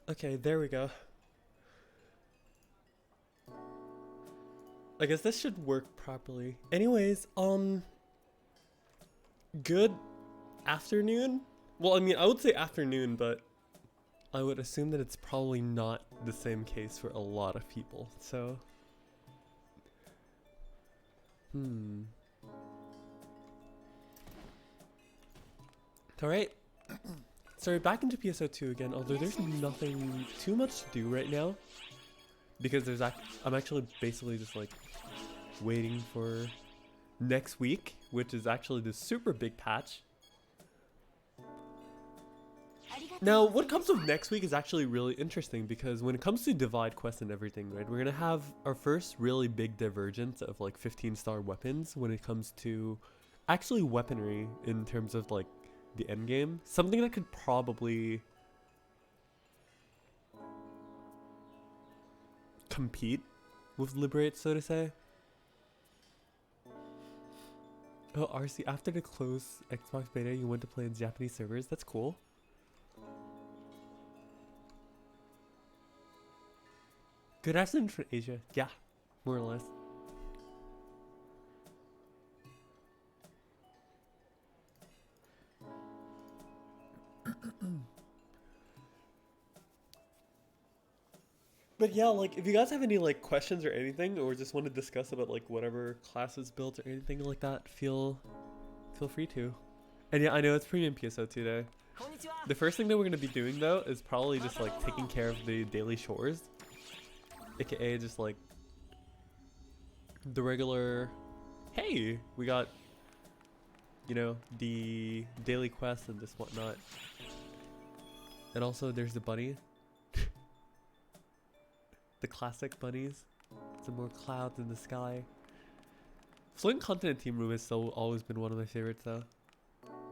Okay, there we go. I guess this should work properly. Anyways, good afternoon? Well, I mean, I would say afternoon, but I would assume that it's probably not the same case for a lot of people, so... Alright. So we're back into PSO2 again, although there's nothing too much to do right now. Because I'm actually basically just like waiting for next week, which is actually the super big patch. Now, what comes with next week is actually really interesting because when it comes to divide quests and everything, right, we're gonna have our first really big divergence of like 15-star weapons when it comes to actually weaponry in terms of like the end game. Something that could probably compete with Liberate, so to say. Oh, Arcy, after the closed Xbox beta, you went to play in Japanese servers? That's cool. Good afternoon from Asia. Yeah, more or less. But yeah, like, if you guys have any, like, questions or anything, or just want to discuss about, like, whatever classes built or anything like that, feel free to. And yeah, I know it's premium PSO today. The first thing that we're going to be doing, though, is probably just, like, taking care of the daily chores. AKA just, like, the regular, hey, we got, you know, the daily quests and just whatnot. And also, there's the bunny. The classic bunnies. Some more clouds in the sky. Floating Continent Team Room has still always been one of my favorites though.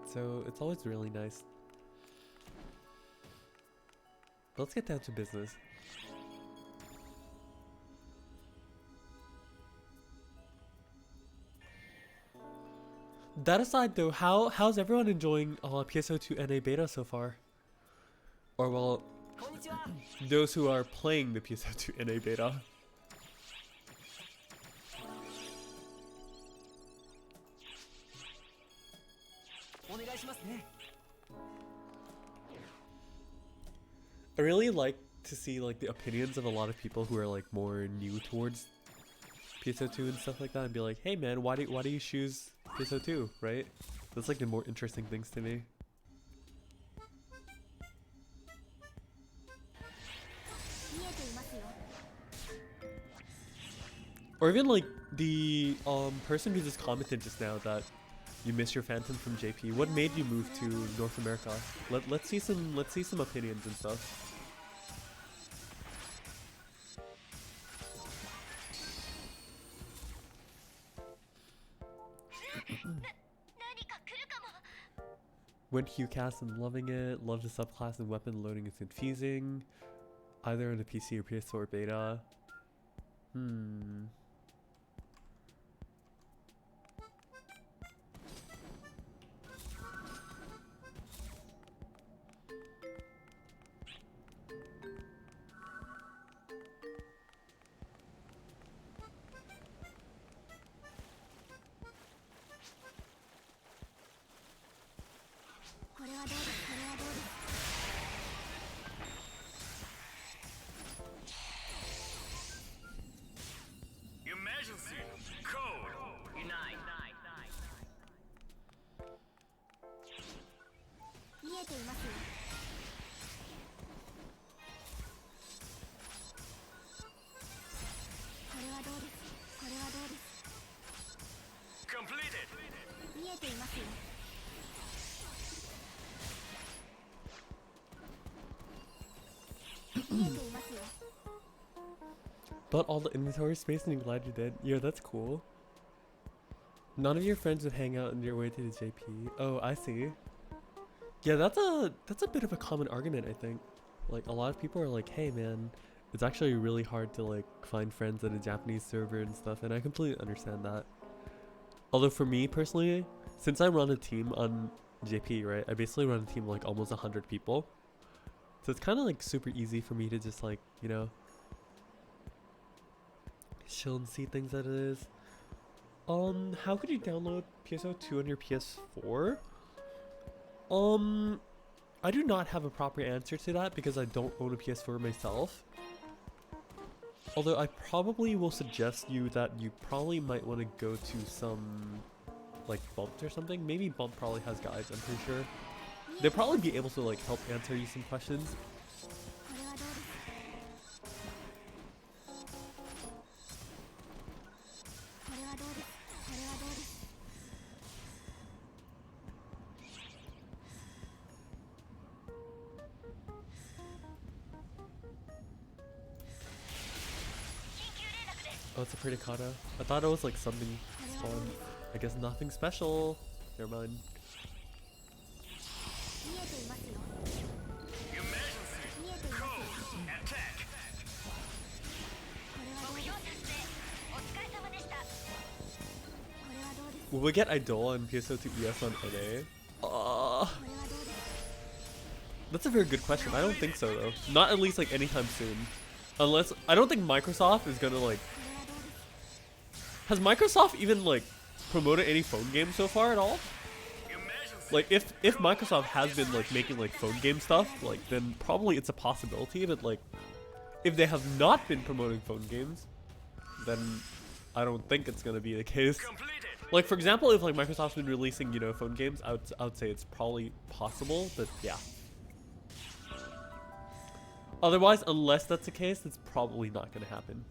So it's always really nice. But let's get down to business. That aside though, how's everyone enjoying PSO2 NA beta so far? Or well, those who are playing the PSO2 NA beta. I really like to see like the opinions of a lot of people who are like more new towards PSO2 and stuff like that, and be like, hey man, why do you choose PSO2, right? That's like the more interesting things to me. Or even like the person who just commented just now that you miss your Phantom from JP. What made you move to North America? Let's see some opinions and stuff. Went HuCast and loving it. Love the subclass and weapon loading is confusing. Either on the PC or PS4 beta. Emergency code. Unite. Completed. But all the inventory space and I'm glad you did. Yeah, that's cool. None of your friends would hang out on your way to the JP. Oh, I see. Yeah, that's a bit of a common argument, I think. Like, a lot of people are like, hey man, it's actually really hard to like find friends at a Japanese server and stuff, and I completely understand that. Although for me personally, since I run a team on JP, right, I basically run a team of like almost 100 people. So it's kind of like super easy for me to just like, you know, chill and see things that it is. How could you download PSO2 on your PS4? I do not have a proper answer to that because I don't own a PS4 myself. Although I probably will suggest you that you probably might want to go to some like Bump or something. Maybe Bump probably has guides, I'm pretty sure. They'll probably be able to like help answer you some questions. Oh, it's a pretty kata. I thought it was like something fun. I guess nothing special. Never mind. Will we get Idol and PSO2 ES on NA? That's a very good question. I don't think so though. Not at least like anytime soon. Unless, I don't think Microsoft is gonna like... Has Microsoft even like promoted any phone games so far at all? Like if Microsoft has been like making like phone game stuff, like then probably it's a possibility, but like if they have not been promoting phone games, then I don't think it's gonna be the case. Like for example, if like Microsoft's been releasing, you know, phone games, I would say it's probably possible, but yeah. Otherwise, unless that's the case, it's probably not gonna happen.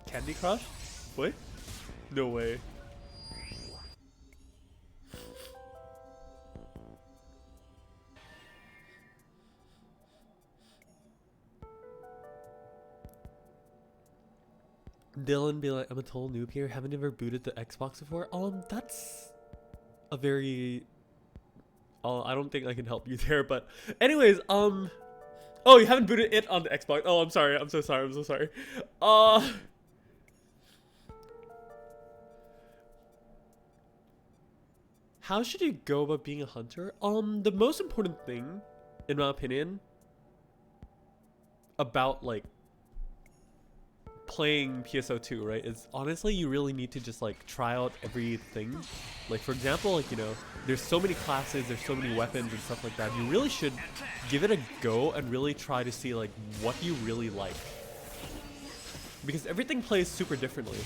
Candy Crush? What? No way. Dylan be like, I'm a total noob here, haven't ever booted the Xbox before. That's a very... I don't think I can help you there, but anyways, oh, you haven't booted it on the Xbox. Oh, I'm sorry, I'm so sorry, I'm so sorry. How should you go about being a hunter? The most important thing, in my opinion, about like playing PSO2, right, is honestly you really need to just like try out everything. Like for example, like, you know, there's so many classes, there's so many weapons and stuff like that. You really should give it a go and really try to see like what you really like, because everything plays super differently.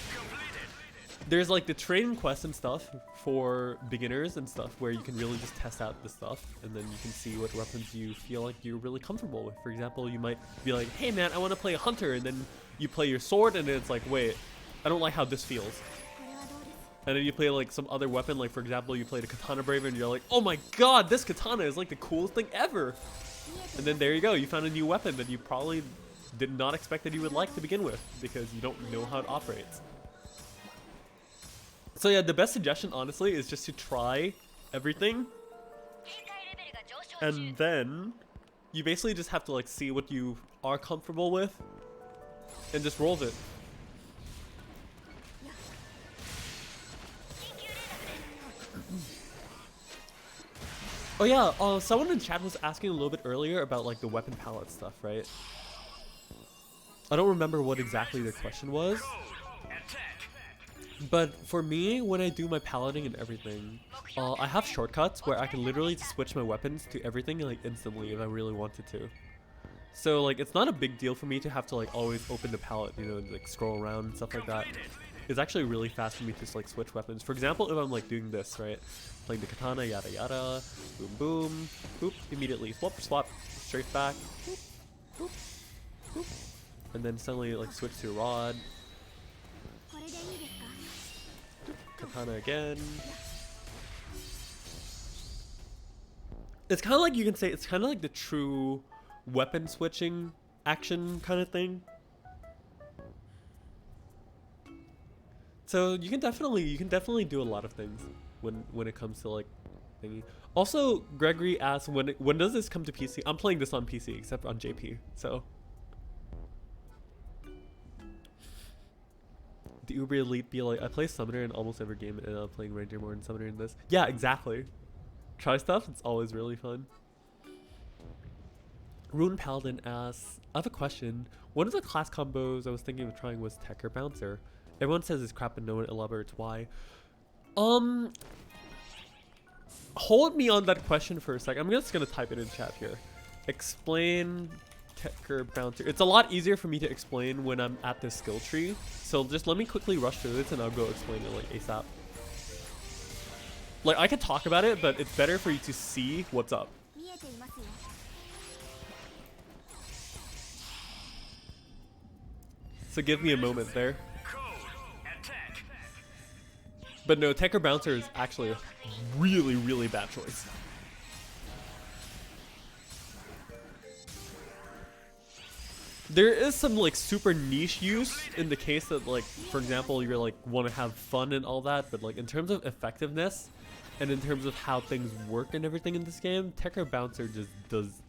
There's like the training quests and stuff for beginners and stuff where you can really just test out the stuff and then you can see what weapons you feel like you're really comfortable with. For example, you might be like, hey man, I want to play a hunter, and then you play your sword and then it's like, wait, I don't like how this feels. And then you play like some other weapon, like for example, you play the Katana Braver and you're like, oh my god, this katana is like the coolest thing ever. And then there you go, you found a new weapon that you probably did not expect that you would like to begin with because you don't know how it operates. So yeah, the best suggestion honestly is just to try everything, and then you basically just have to like see what you are comfortable with and just roll with it. Oh yeah, someone in chat was asking a little bit earlier about like the weapon palette stuff, right? I don't remember what exactly their question was. But for me, when I do my palading and everything, I have shortcuts where I can literally switch my weapons to everything like instantly if I really wanted to. So like it's not a big deal for me to have to like always open the palette, you know, and, like scroll around and stuff like that. It's actually really fast for me to just like switch weapons. For example, if I'm like doing this, right, playing the katana, yada yada, boom boom, boop, immediately swap swap, straight back, boop, boop, boop, and then suddenly like switch to a rod. Katana again. It's kind of like, you can say it's kind of like the true weapon switching action kind of thing. So you can definitely do a lot of things when it comes to like thingy. Also, Gregory asked when does this come to PC? I'm playing this on PC except on JP. So the Uber Elite be like, I play Summoner in almost every game and I'm playing Ranger more than Summoner in this. Yeah, exactly. Try stuff, it's always really fun. Rune Paladin asks, I have a question. One of the class combos I was thinking of trying was Tech or Bouncer. Everyone says it's crap and no one elaborates why. Hold me on that question for a sec. I'm just gonna type it in chat here. Explain Tech or Bouncer. It's a lot easier for me to explain when I'm at this skill tree. So just let me quickly rush through this and I'll go explain it like ASAP. Like I could talk about it, but it's better for you to see what's up. So give me a moment there. But no, Tech or Bouncer is actually a really, really bad choice. There is some like super niche use in the case that like, for example, you're like want to have fun and all that, but like in terms of effectiveness and in terms of how things work and everything in this game, Tech or Bouncer just does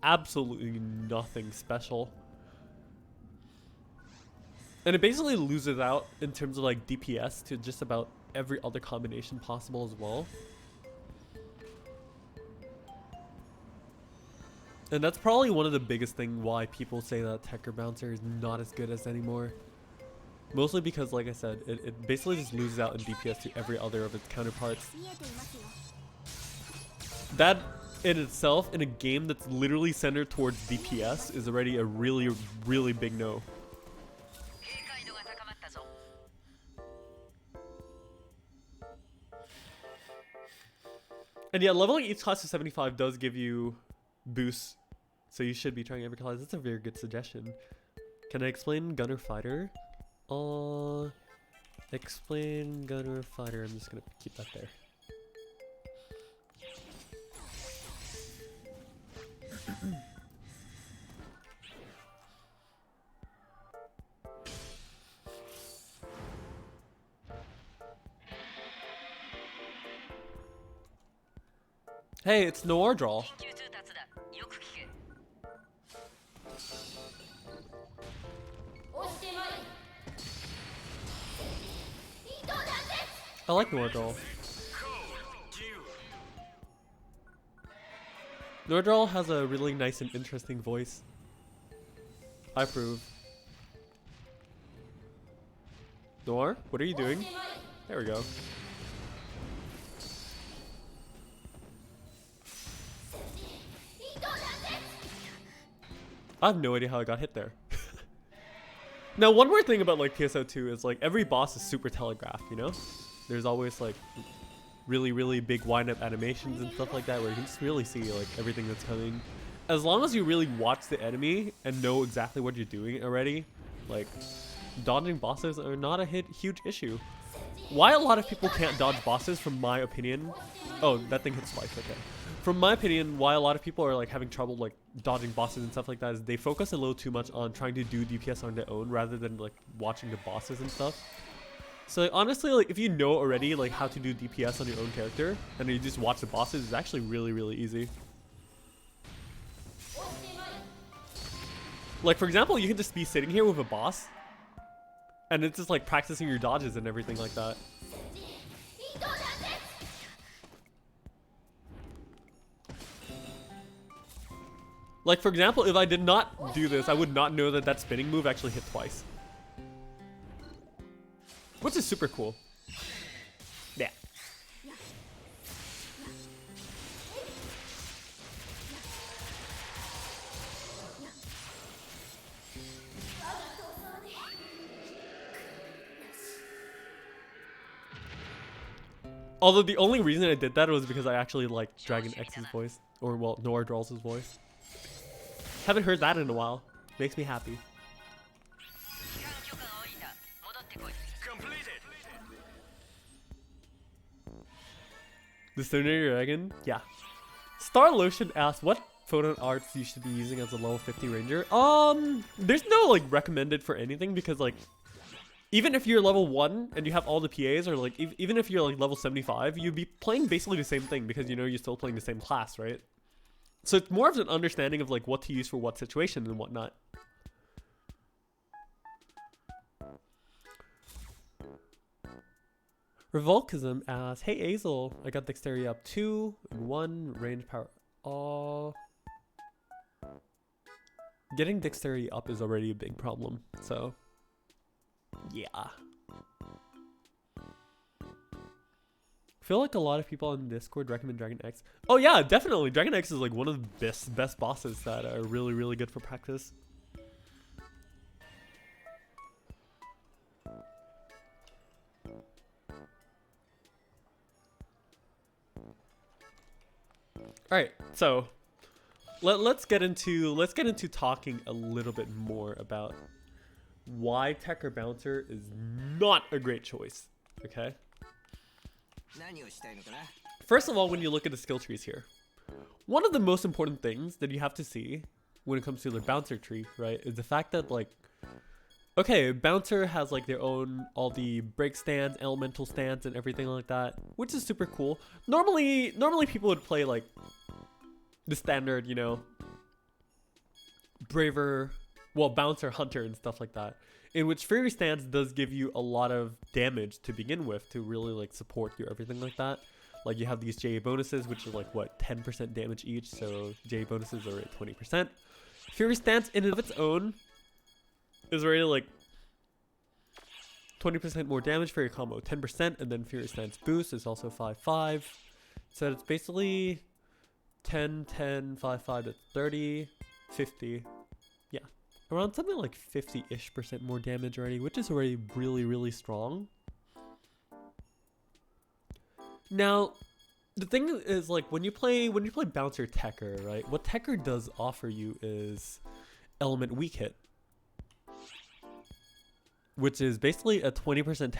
absolutely nothing special. And it basically loses out in terms of like DPS to just about every other combination possible as well. And that's probably one of the biggest things why people say that Tech or Bouncer is not as good as anymore. Mostly because, like I said, it basically just loses out in DPS to every other of its counterparts. That in itself, in a game that's literally centered towards DPS, is already a really, really big no. And yeah, leveling each class to 75 does give you boosts, so you should be trying every class. That's a very good suggestion. Can I explain Gunner Fighter? Explain Gunner Fighter. I'm just gonna keep that there. Hey, it's Noir Draw. I like Noir Draw. Noir Draw has a really nice and interesting voice. I approve. Noir, what are you doing? There we go. I have no idea how I got hit there. Now, one more thing about like PSO2 is like every boss is super telegraphed, you know? There's always like really, really big wind-up animations and stuff like that where you can just really see like everything that's coming. As long as you really watch the enemy and know exactly what you're doing already, like dodging bosses are not a huge issue. Why a lot of people can't dodge bosses, from my opinion. Oh, that thing hits twice, okay. From my opinion, why a lot of people are like having trouble like dodging bosses and stuff like that is they focus a little too much on trying to do DPS on their own rather than like watching the bosses and stuff. So like, honestly, like if you know already like how to do DPS on your own character and you just watch the bosses, it's actually really, really easy. Like for example, you can just be sitting here with a boss and it's just like practicing your dodges and everything like that. Like for example, if I did not do this, I would not know that that spinning move actually hit twice. Which is super cool. Yeah. Although the only reason I did that was because I actually liked Dragon X's voice. Or well, Noir Drawls' voice. Haven't heard that in a while. Makes me happy. The Stoner Dragon? Yeah. Star Lotion asks, what photon arts you should be using as a level 50 ranger? There's no like recommended for anything because like even if you're level 1 and you have all the PAs, or like even if you're like level 75, you'd be playing basically the same thing because you know you're still playing the same class, right? So it's more of an understanding of like what to use for what situation and whatnot. Revolkism asks, hey Azel, I got dexterity up 2 and 1, range power. Getting dexterity up is already a big problem, so yeah. I feel like a lot of people on Discord recommend Dragon X. Oh yeah, definitely. Dragon X is like one of the best bosses that are really, really good for practice. All right, so let's get into talking a little bit more about why Tekker Bouncer is not a great choice. Okay. First of all, when you look at the skill trees here, one of the most important things that you have to see when it comes to the Bouncer tree, right, is the fact that like, okay, Bouncer has like their own, all the break stands, elemental stands, and everything like that, which is super cool. Normally people would play like the standard, you know, Braver, well, Bouncer, Hunter, and stuff like that, in which Fury Stance does give you a lot of damage to begin with to really like support your everything like that. Like you have these JA bonuses, which are like what, 10% damage each, so JA bonuses are at 20%. Fury Stance in and of its own is already like 20% more damage for your combo, 10%, and then Fury Stance boost is also 5-5. So it's basically 10, 10, 5, 5 to 30, 50. Yeah, around something like 50-ish% more damage already, which is already really, really strong. Now, the thing is, like, when you play Bouncer Tekker, right? What Tekker does offer you is Element Weak Hit, which is basically a 20%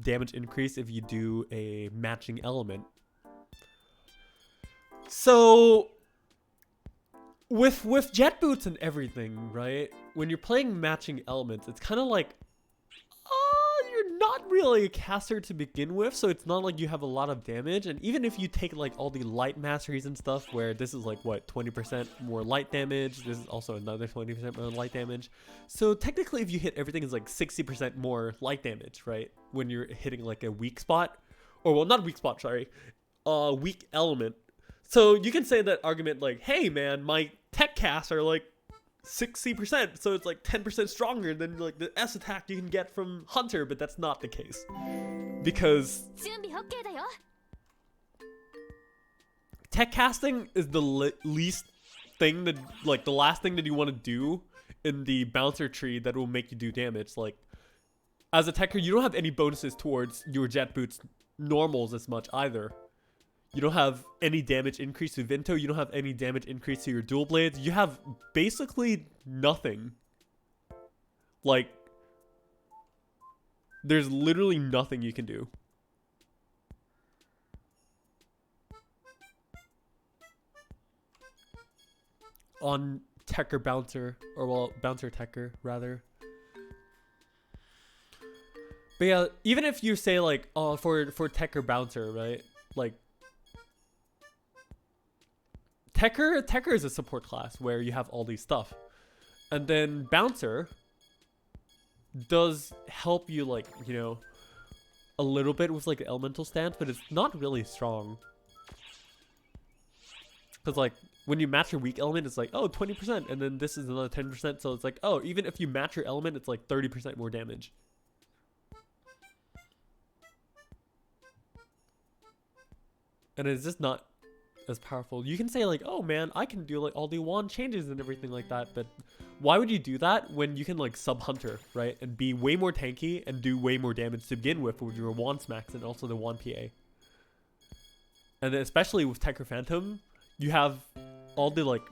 damage increase if you do a matching element. So with jet boots and everything, right? When you're playing matching elements, it's kind of like, you're not really a caster to begin with, so it's not like you have a lot of damage. And even if you take like all the light masteries and stuff, where this is like what, 20% more light damage, this is also another 20% more light damage. So technically, if you hit everything, is like 60% more light damage, right? When you're hitting like a weak spot, or well, not weak spot, sorry, weak element. So you can say that argument like, hey man, my tech casts are like 60%, so it's like 10% stronger than like the S attack you can get from Hunter, but that's not the case. Because tech casting is the least thing that, like, the last thing that you want to do in the Bouncer tree that will make you do damage. Like, as a Tekker, you don't have any bonuses towards your jet boots normals as much either. You don't have any damage increase to Vinto. You don't have any damage increase to your dual blades. You have basically nothing. Like, there's literally nothing you can do. On Tekker Bouncer, or well, Bouncer Tekker, rather. But yeah, even if you say like, oh, for Tekker Bouncer, right? Like, Tekker is a support class where you have all these stuff. And then Bouncer does help you, like, you know, a little bit with like the elemental stance, but it's not really strong. Because like, when you match your weak element, it's like, oh, 20%, and then this is another 10%, so it's like, oh, even if you match your element, it's like 30% more damage. And it's just not as powerful. You can say like, oh man, I can do like all the wand changes and everything like that, but why would you do that when you can like sub Hunter, right? And be way more tanky and do way more damage to begin with your wand smacks and also the wand PA. And then especially with Tekker Phantom, you have all the like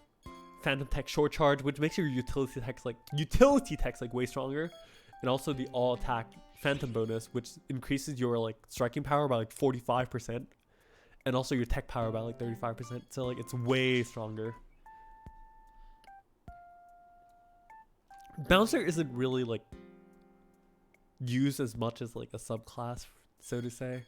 Phantom Tech short charge, which makes your utility techs like way stronger, and also the all attack Phantom bonus, which increases your like striking power by like 45%. And also your tech power by like 35%. So like it's way stronger. Bouncer isn't really like used as much as like a subclass, so to say.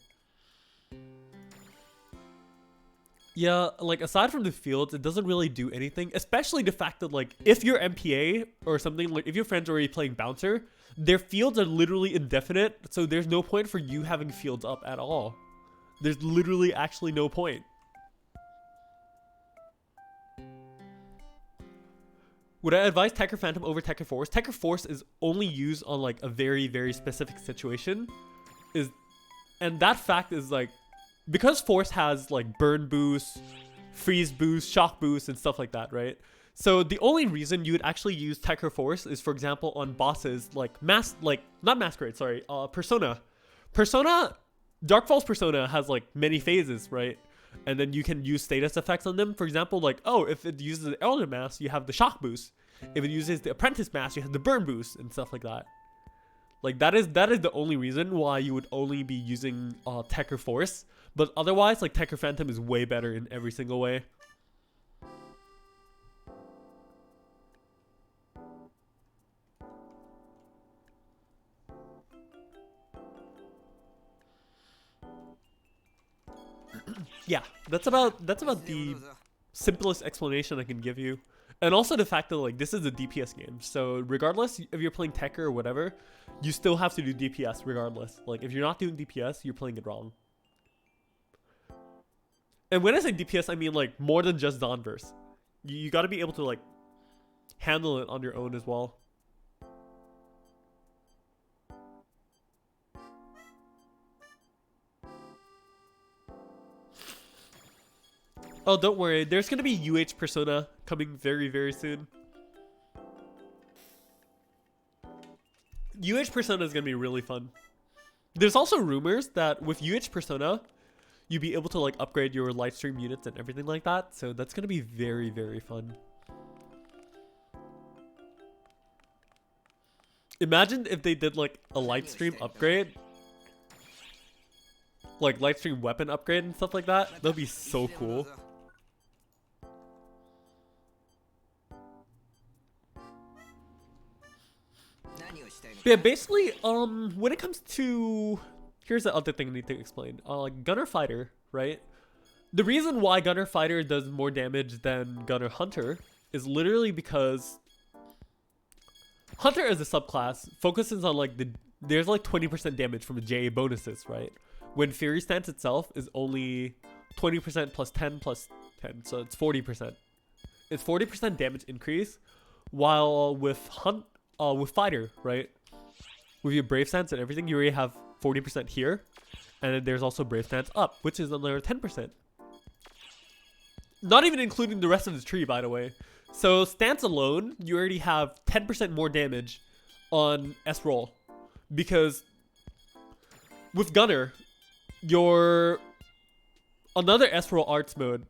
Yeah, like aside from the fields, it doesn't really do anything. Especially the fact that like if you're MPA or something, like if your friends are already playing bouncer, their fields are literally indefinite. So there's no point for you having fields up at all. There's literally actually no point. Would I advise Tekker Phantom over Tekker Force? Tekker Force is only used on like a very, very specific situation. And that fact is like, because Force has like burn boost, freeze boost, shock boost, and stuff like that, right? So the only reason you would actually use Tekker Force is, for example, on bosses like not Masquerade, sorry, Persona. Darkfall's Persona has like many phases, right? And then you can use status effects on them. For example, like, oh, if it uses the Elder Mask, you have the shock boost. If it uses the Apprentice Mask, you have the burn boost and stuff like that. Like that is the only reason why you would only be using Tekker Force. But otherwise, like Tekker Phantom is way better in every single way. Yeah, that's about the simplest explanation I can give you. And also the fact that like this is a DPS game, so regardless if you're playing Tekker or whatever, you still have to do DPS regardless. Like if you're not doing DPS, you're playing it wrong. And when I say DPS, I mean like more than just Zonverse. You got to be able to like handle it on your own as well. Oh, don't worry. There's going to be UH Persona coming very, very soon. UH Persona is going to be really fun. There's also rumors that with UH Persona, you'll be able to like upgrade your live stream units and everything like that. So that's going to be very, very fun. Imagine if they did like a live stream upgrade. Like live stream weapon upgrade and stuff like that. That'd be so cool. But yeah, basically, when it comes to, here's the other thing I need to explain. Gunner Fighter, right? The reason why Gunner Fighter does more damage than Gunner Hunter is literally because Hunter as a subclass focuses on like there's like 20% damage from the JA bonuses, right? When Fury Stance itself is only 20% plus 10 plus 10, so it's 40%. It's 40% damage increase, while with Fighter, right? With your Brave Stance and everything, you already have 40% here, and then there's also Brave Stance up, which is another 10%. Not even including the rest of the tree, by the way. So Stance alone, you already have 10% more damage on S-Roll, because with Gunner, your another S-Roll arts mode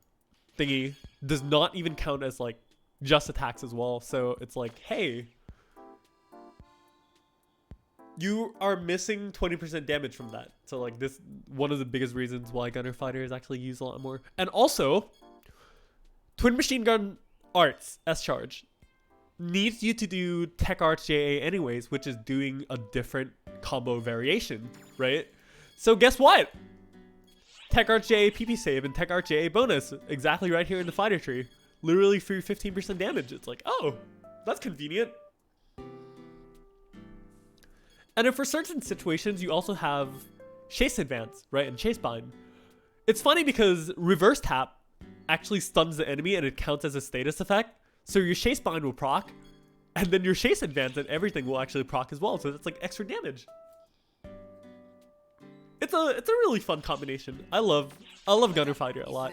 thingy does not even count as like just attacks as well. So it's like, hey, you are missing 20% damage from that. So like this, one of the biggest reasons why Gunner Fighter is actually used a lot more. And also, Twin Machine Gun Arts S-Charge needs you to do Tech Arts JA anyways, which is doing a different combo variation, right? So guess what? Tech Arts JA PP save and Tech Arts JA bonus exactly right here in the fighter tree. Literally free 15% damage. It's like, oh, that's convenient. And then for certain situations, you also have Chase Advance, right? And Chase Bind. It's funny because reverse tap actually stuns the enemy and it counts as a status effect. So your Chase Bind will proc, and then your Chase Advance and everything will actually proc as well. So that's like extra damage. It's a really fun combination. I love Gunner Fighter a lot.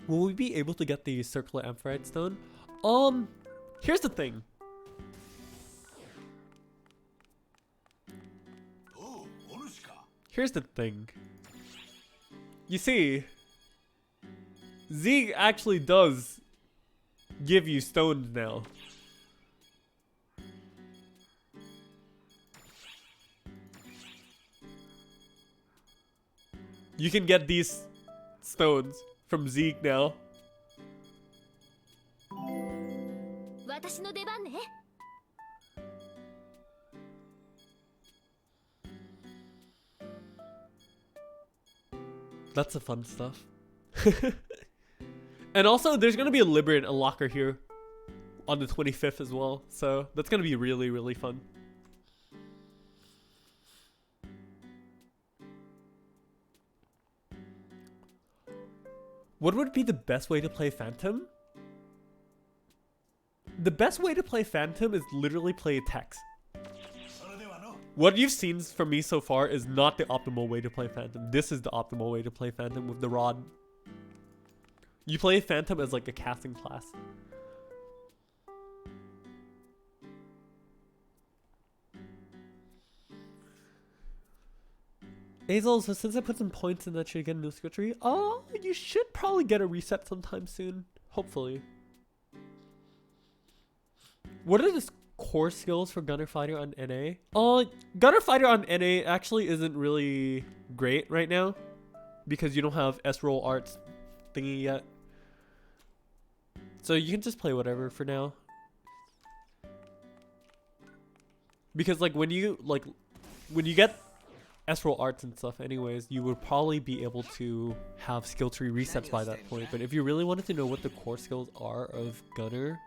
Will we be able to get the circular amphitrite stone? Here's the thing. Here's the thing. You see, Zeke actually does give you stones now. You can get these stones from Zeke now. That's the fun stuff. And also, there's gonna be a Liberated unlocker here on the 25th as well, so that's gonna be really, really fun. What would be the best way to play Phantom? The best way to play Phantom is literally play Tex. What you've seen from me so far is not the optimal way to play Phantom. This is the optimal way to play Phantom with the rod. You play Phantom as like a casting class. Azel, so since I put some points in that, should I get a new skill tree? Oh, you should probably get a reset sometime soon. Hopefully. What are the core skills for Gunner Fighter on NA? Gunner Fighter on NA actually isn't really great right now because you don't have S-roll arts thingy yet. So you can just play whatever for now. Because like when you get S-roll arts and stuff anyways, you would probably be able to have skill tree resets by that point. But if you really wanted to know what the core skills are of Gunner,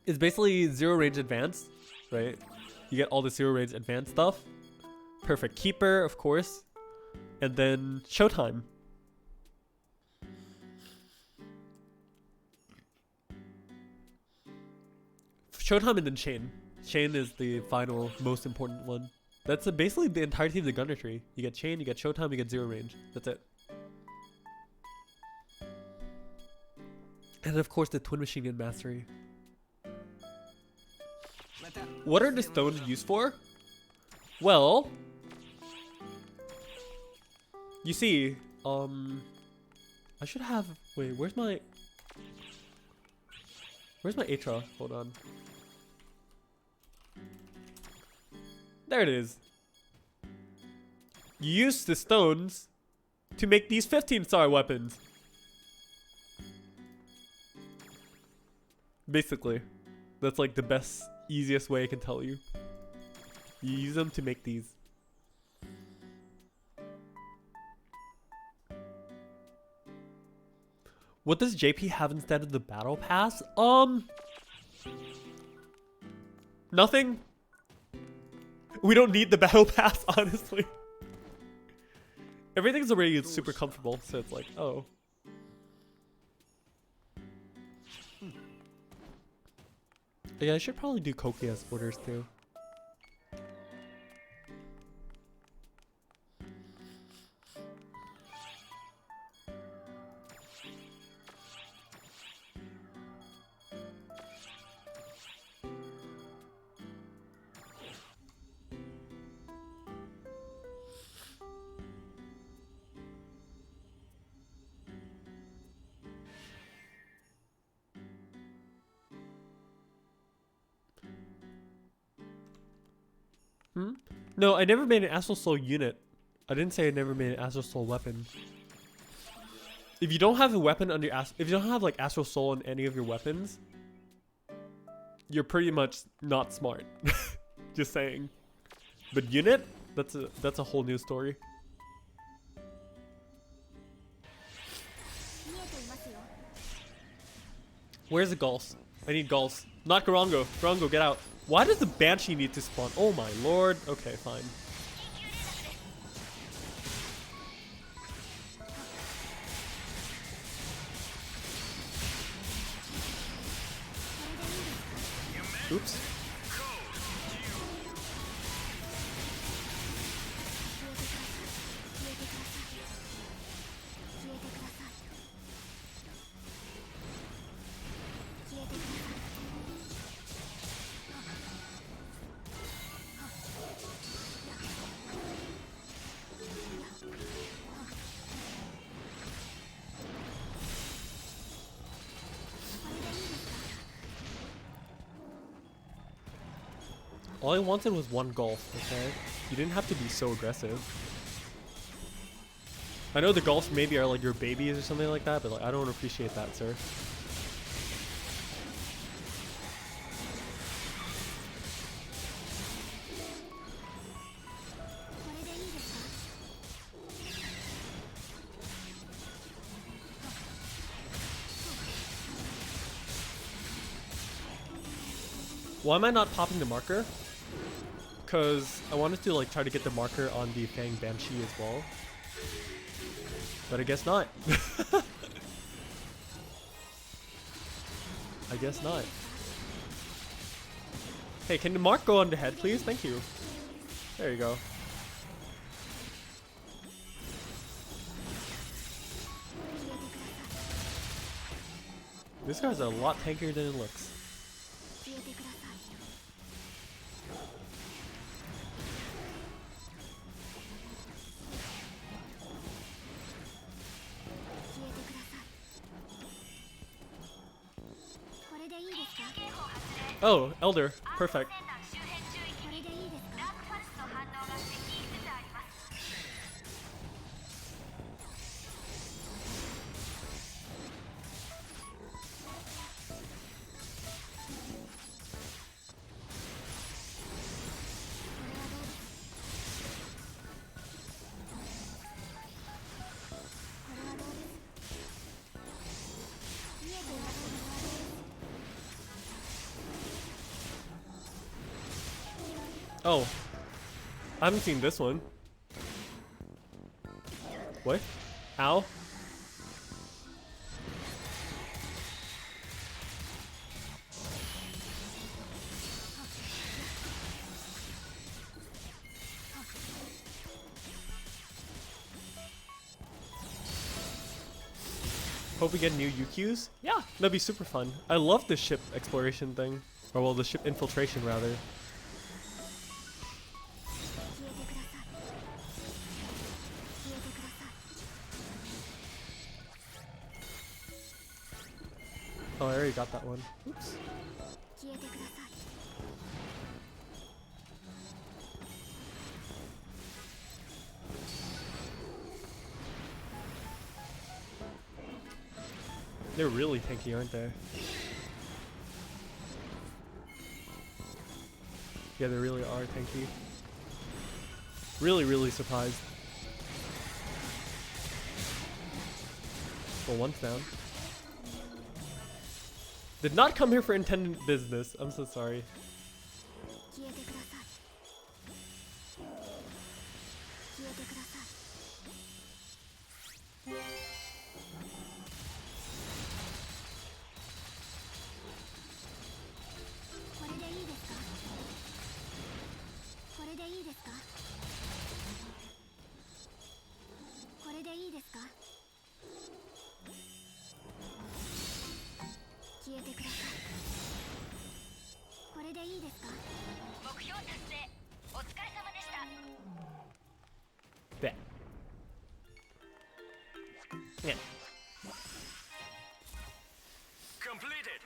it's basically zero range advance, right? You get all the zero range advance stuff. Perfect keeper, of course. And then Showtime. Showtime and then Chain. Chain is the final, most important one. That's basically the entirety of the Gunner tree. You get Chain, you get Showtime, you get zero range. That's it. And of course the Twin Machine Gun Mastery. What are the stones used for? Well, you see, I should have, wait, where's my Atra? Hold on. There it is. You use the stones to make these 15-star weapons. Basically, that's like the best, easiest way I can tell you. You use them to make these. What does JP have instead of the battle pass? Nothing. We don't need the battle pass, honestly. Everything's already super comfortable, so it's like, oh. Yeah, I should probably do Koki as orders too. No, I never made an Astral Soul unit. I didn't say I never made an Astral Soul weapon. If you don't have a weapon under if you don't have like Astral Soul in any of your weapons, you're pretty much not smart. Just saying. But unit, that's a whole new story. Where's the Gulls? I need Gulls. Not Garango. Garango, get out. Why does the Banshee need to spawn? Oh my lord. Okay, fine. Oops. All I wanted was one Golf, okay? You didn't have to be so aggressive. I know the Golfs maybe are like your babies or something like that, but like I don't appreciate that, sir. Why am I not popping the marker? Because I wanted to like try to get the marker on the Fang Banshee as well. But I guess not. I guess not. Hey, can the mark go on the head, please? Thank you. There you go. This guy's a lot tankier than it looks. Oh, Elder. Perfect. Oh, I haven't seen this one. What? Ow. Hope we get new UQs? Yeah, that'd be super fun. I love the ship exploration thing. Or well, the ship infiltration rather. Oh, I already got that one. Oops. They're really tanky, aren't they? Yeah, they really are tanky. Really, really surprised. Well, one's down. Did not come here for intended business. I'm so sorry. That. Yeah. Completed.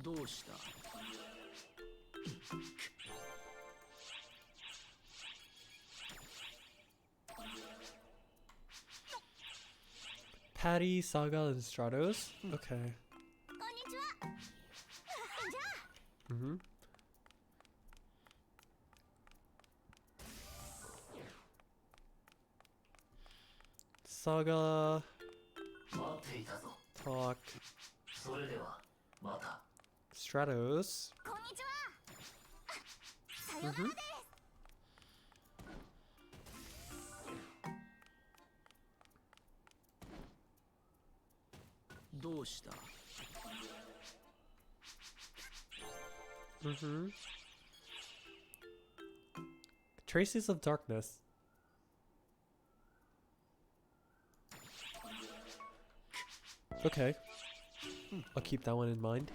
どうした Patty, Saga, and Stratos? Okay. Mm-hmm. Saga. Talk. Stratos. Mm-hmm. Mm-hmm. Traces of Darkness. Okay. I'll keep that one in mind.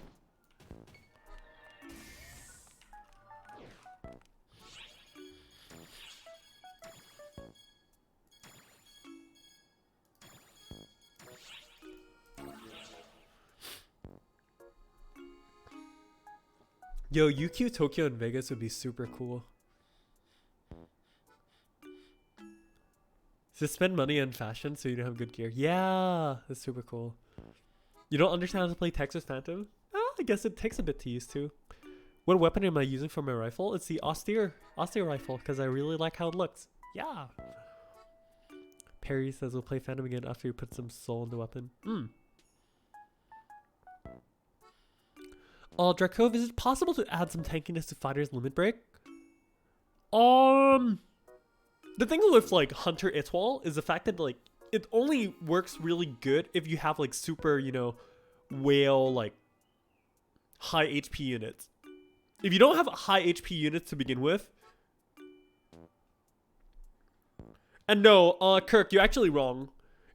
Yo, UQ Tokyo and Vegas would be super cool. So spend money on fashion so you don't have good gear. Yeah, that's super cool. You don't understand how to play Texas Phantom? Oh, I guess it takes a bit to use too. What weapon am I using for my rifle? It's the austere rifle because I really like how it looks. Yeah. Perry says we'll play Phantom again after you put some soul in the weapon. Drakov, is it possible to add some tankiness to Fighter's Limit Break? The thing with like Hunter Itwal is the fact that like it only works really good if you have like super, you know, whale like high HP units. If you don't have high HP units to begin with, and no, Kirk, you're actually wrong.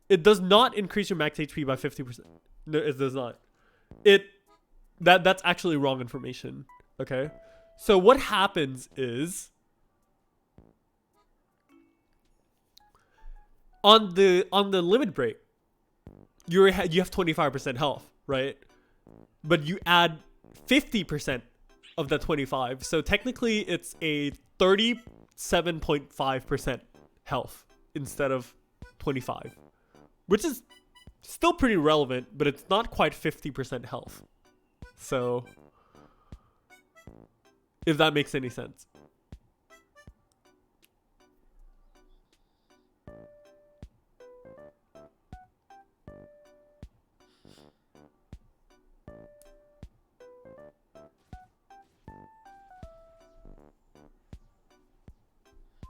It does not increase your max HP by 50%. No, it does not. That's actually wrong information. Okay, so what happens is on the limit break, you have 25% health, right? But you add 50% of that 25, so technically it's a 37.5% health instead of 25, which is still pretty relevant, but it's not quite 50% health. So, if that makes any sense.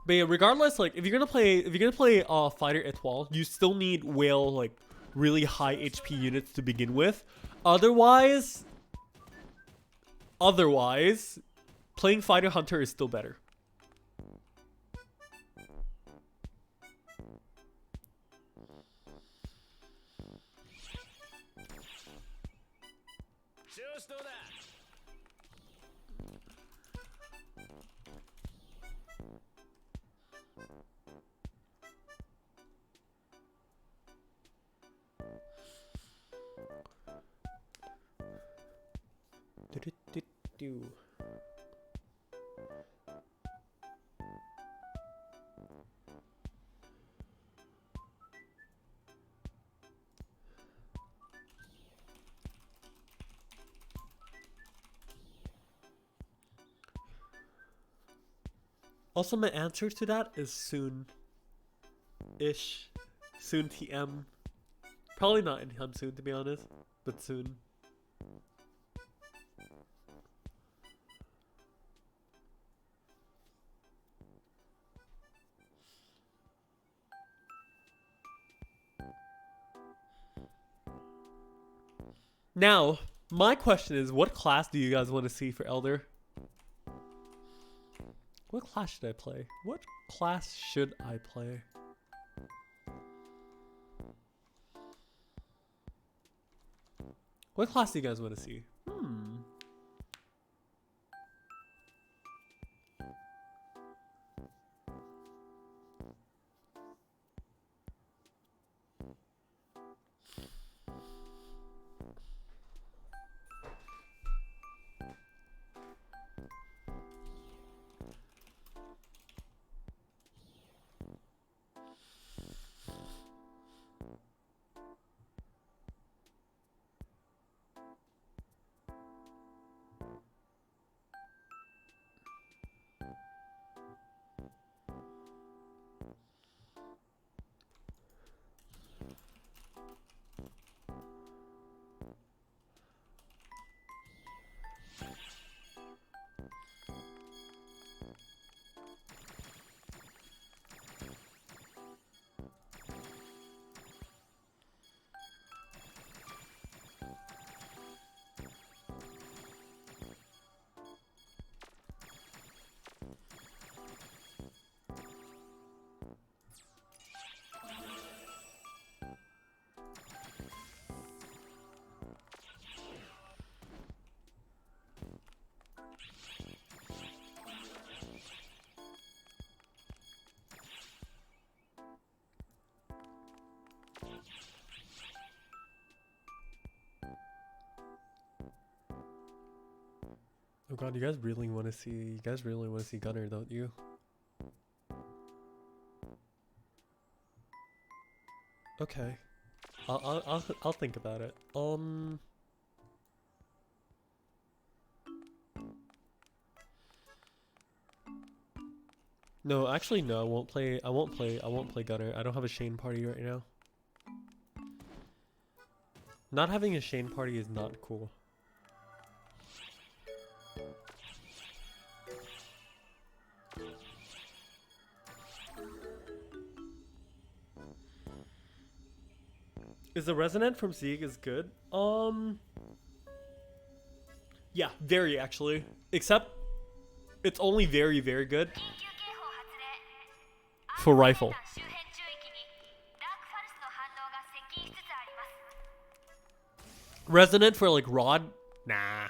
But yeah, regardless, like if you're gonna play Fighter Etoile, you still need whale like really high HP units to begin with. Otherwise, playing Fighter Hunter is still better. Also, my answer to that is soon-ish. Soon TM. Probably not anytime soon, to be honest, but soon. Now, my question is, what class do you guys want to see for Elder? What class should I play? What class should I play? What class do you guys want to see? Oh god, you guys really want to see Gunner, don't you? Okay. I'll think about it. No, actually no, I won't play Gunner. I don't have a Shane party right now. Not having a Shane party is not cool. Is the resonant from SEGA is good? Yeah, very actually. Except it's only very, very good for rifle. Resonant for like rod? Nah.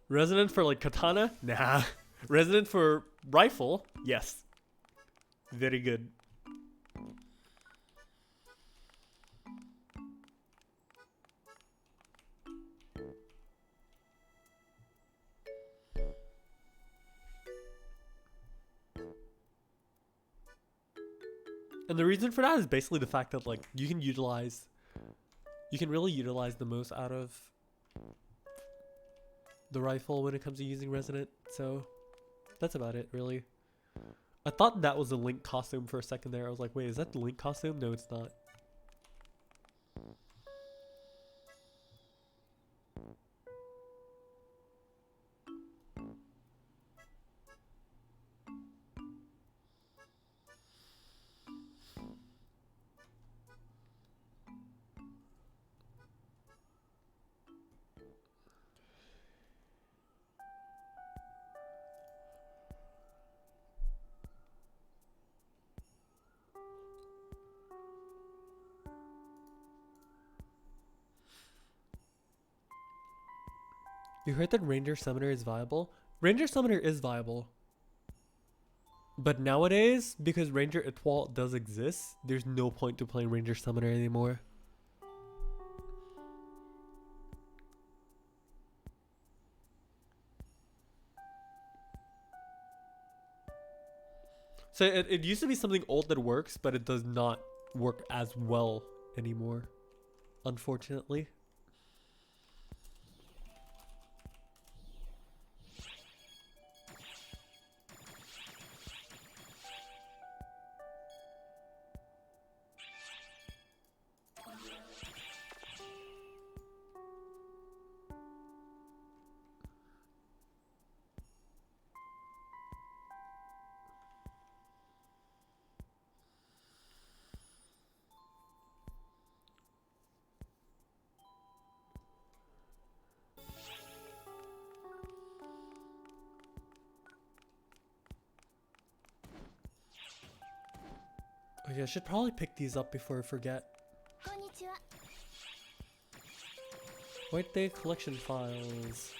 Resonant for like katana? Nah. Resonant for rifle? Yes. Very good. And the reason for that is basically the fact that like you can really utilize the most out of the rifle when it comes to using resonant. So that's about it, really. I thought that was the Link costume for a second there. I was like, wait, is that the Link costume? No, it's not. You heard that Ranger Summoner is viable? Ranger Summoner is viable. But nowadays, because Ranger Etoile does exist, there's no point to playing Ranger Summoner anymore. So it used to be something old that works, but it does not work as well anymore, unfortunately. Oh yeah, I should probably pick these up before I forget. White Day collection files.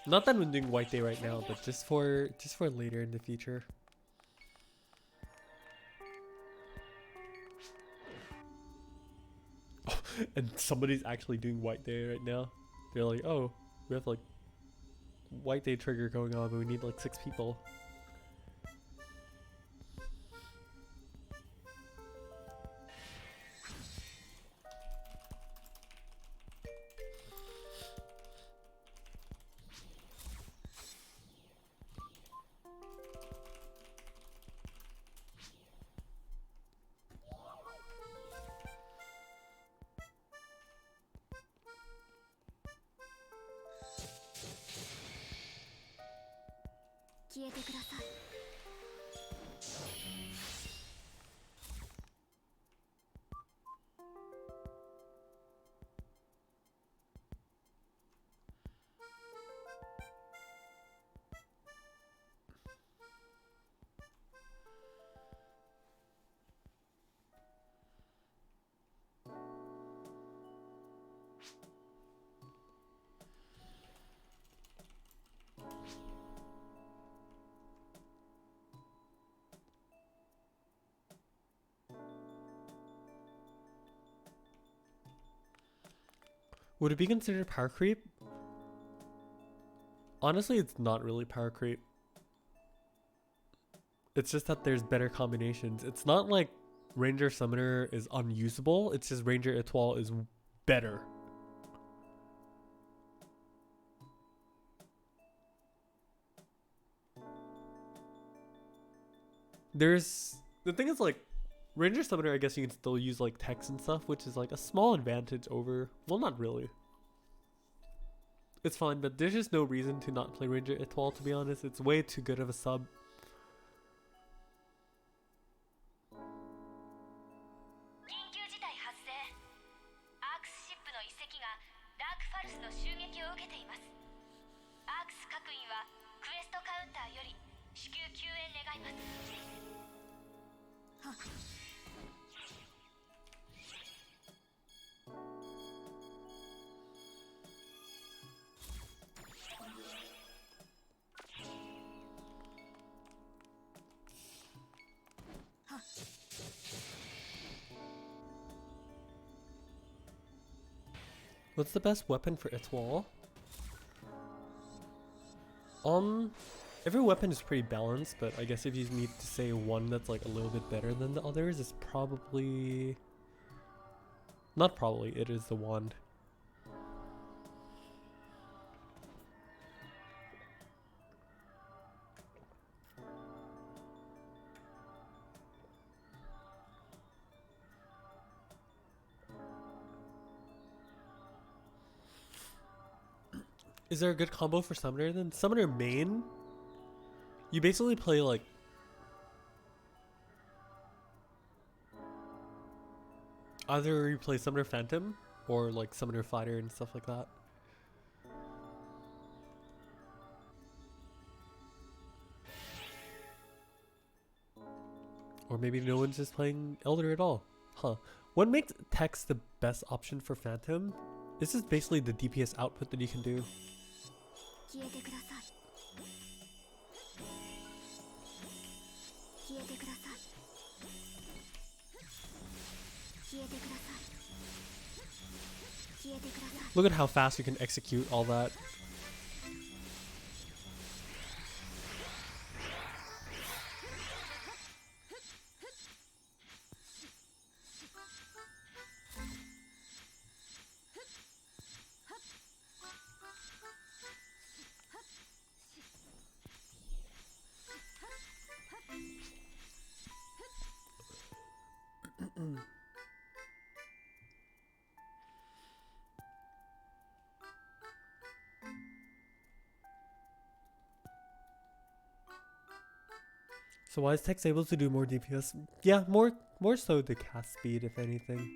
Not that I'm doing White Day right now, but just for later in the future. Oh, and somebody's actually doing White Day right now. They're like, oh, we have like White Day trigger going on, but we need like 6 people. Would it be considered power creep? Honestly, it's not really power creep. It's just that there's better combinations. It's not like Ranger Summoner is unusable. It's just Ranger Etoile is better. The thing is, like, Ranger Summoner, I guess you can still use like text and stuff, which is like a small advantage over, well, not really. It's fine, but there's just no reason to not play Ranger Etoile, to be honest. It's way too good of a sub. What's the best weapon for Etoile? Every weapon is pretty balanced, but I guess if you need to say one that's like a little bit better than the others, it's probably... Not probably, it is the wand. Is there a good combo for Summoner then? Summoner main? You basically play like... Either you play Summoner Phantom or like Summoner Fighter and stuff like that. Or maybe no one's just playing Elder at all. Huh. What makes text the best option for Phantom? This is basically the DPS output that you can do. Look at how fast you can execute all that. So why is Tex able to do more DPS? Yeah, more so the cast speed, if anything.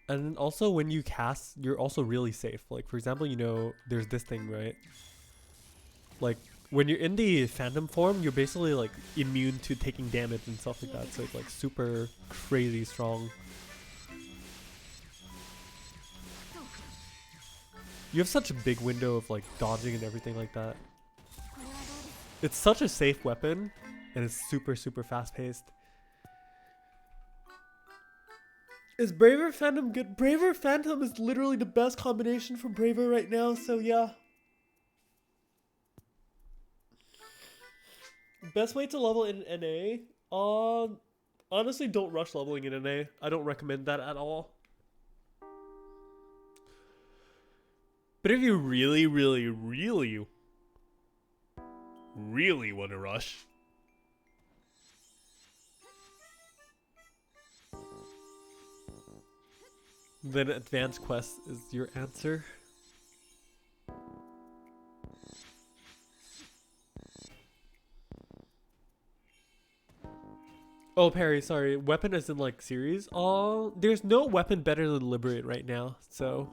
And also when you cast, you're also really safe. Like for example, you know, there's this thing, right? Like when you're in the Phantom form, you're basically like immune to taking damage and stuff like that. So it's like super crazy strong. You have such a big window of like dodging and everything like that. It's such a safe weapon and it's super fast paced. Is Braver Phantom good? Braver Phantom is literally the best combination for Braver right now, so yeah. Best way to level in NA? Honestly, don't rush leveling in NA. I don't recommend that at all. But if you really want to rush, then Advanced Quest is your answer. Oh, Perry, sorry. Weapon as in like series? Oh, there's no weapon better than Liberate right now, so...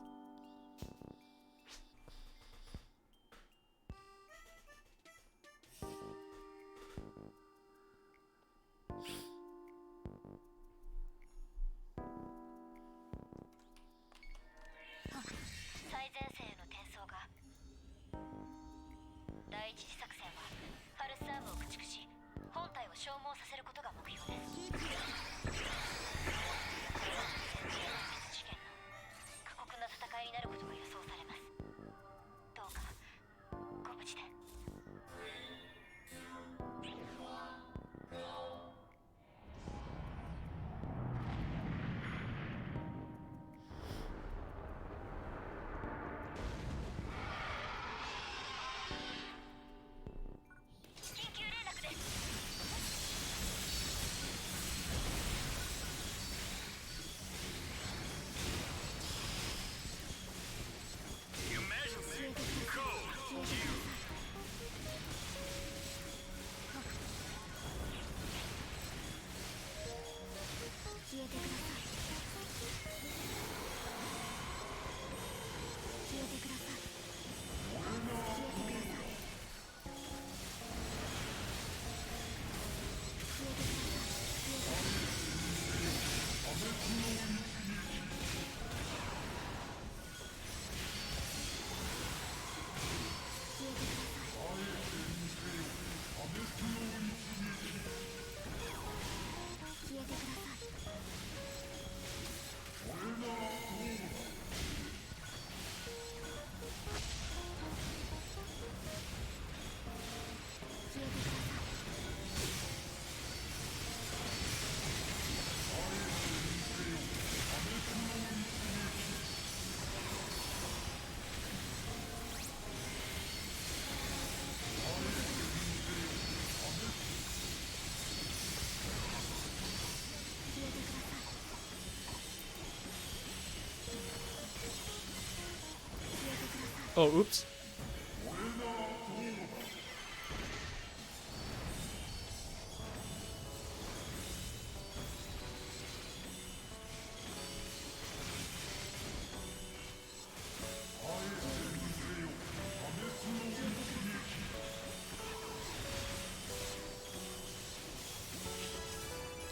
Oh, oops.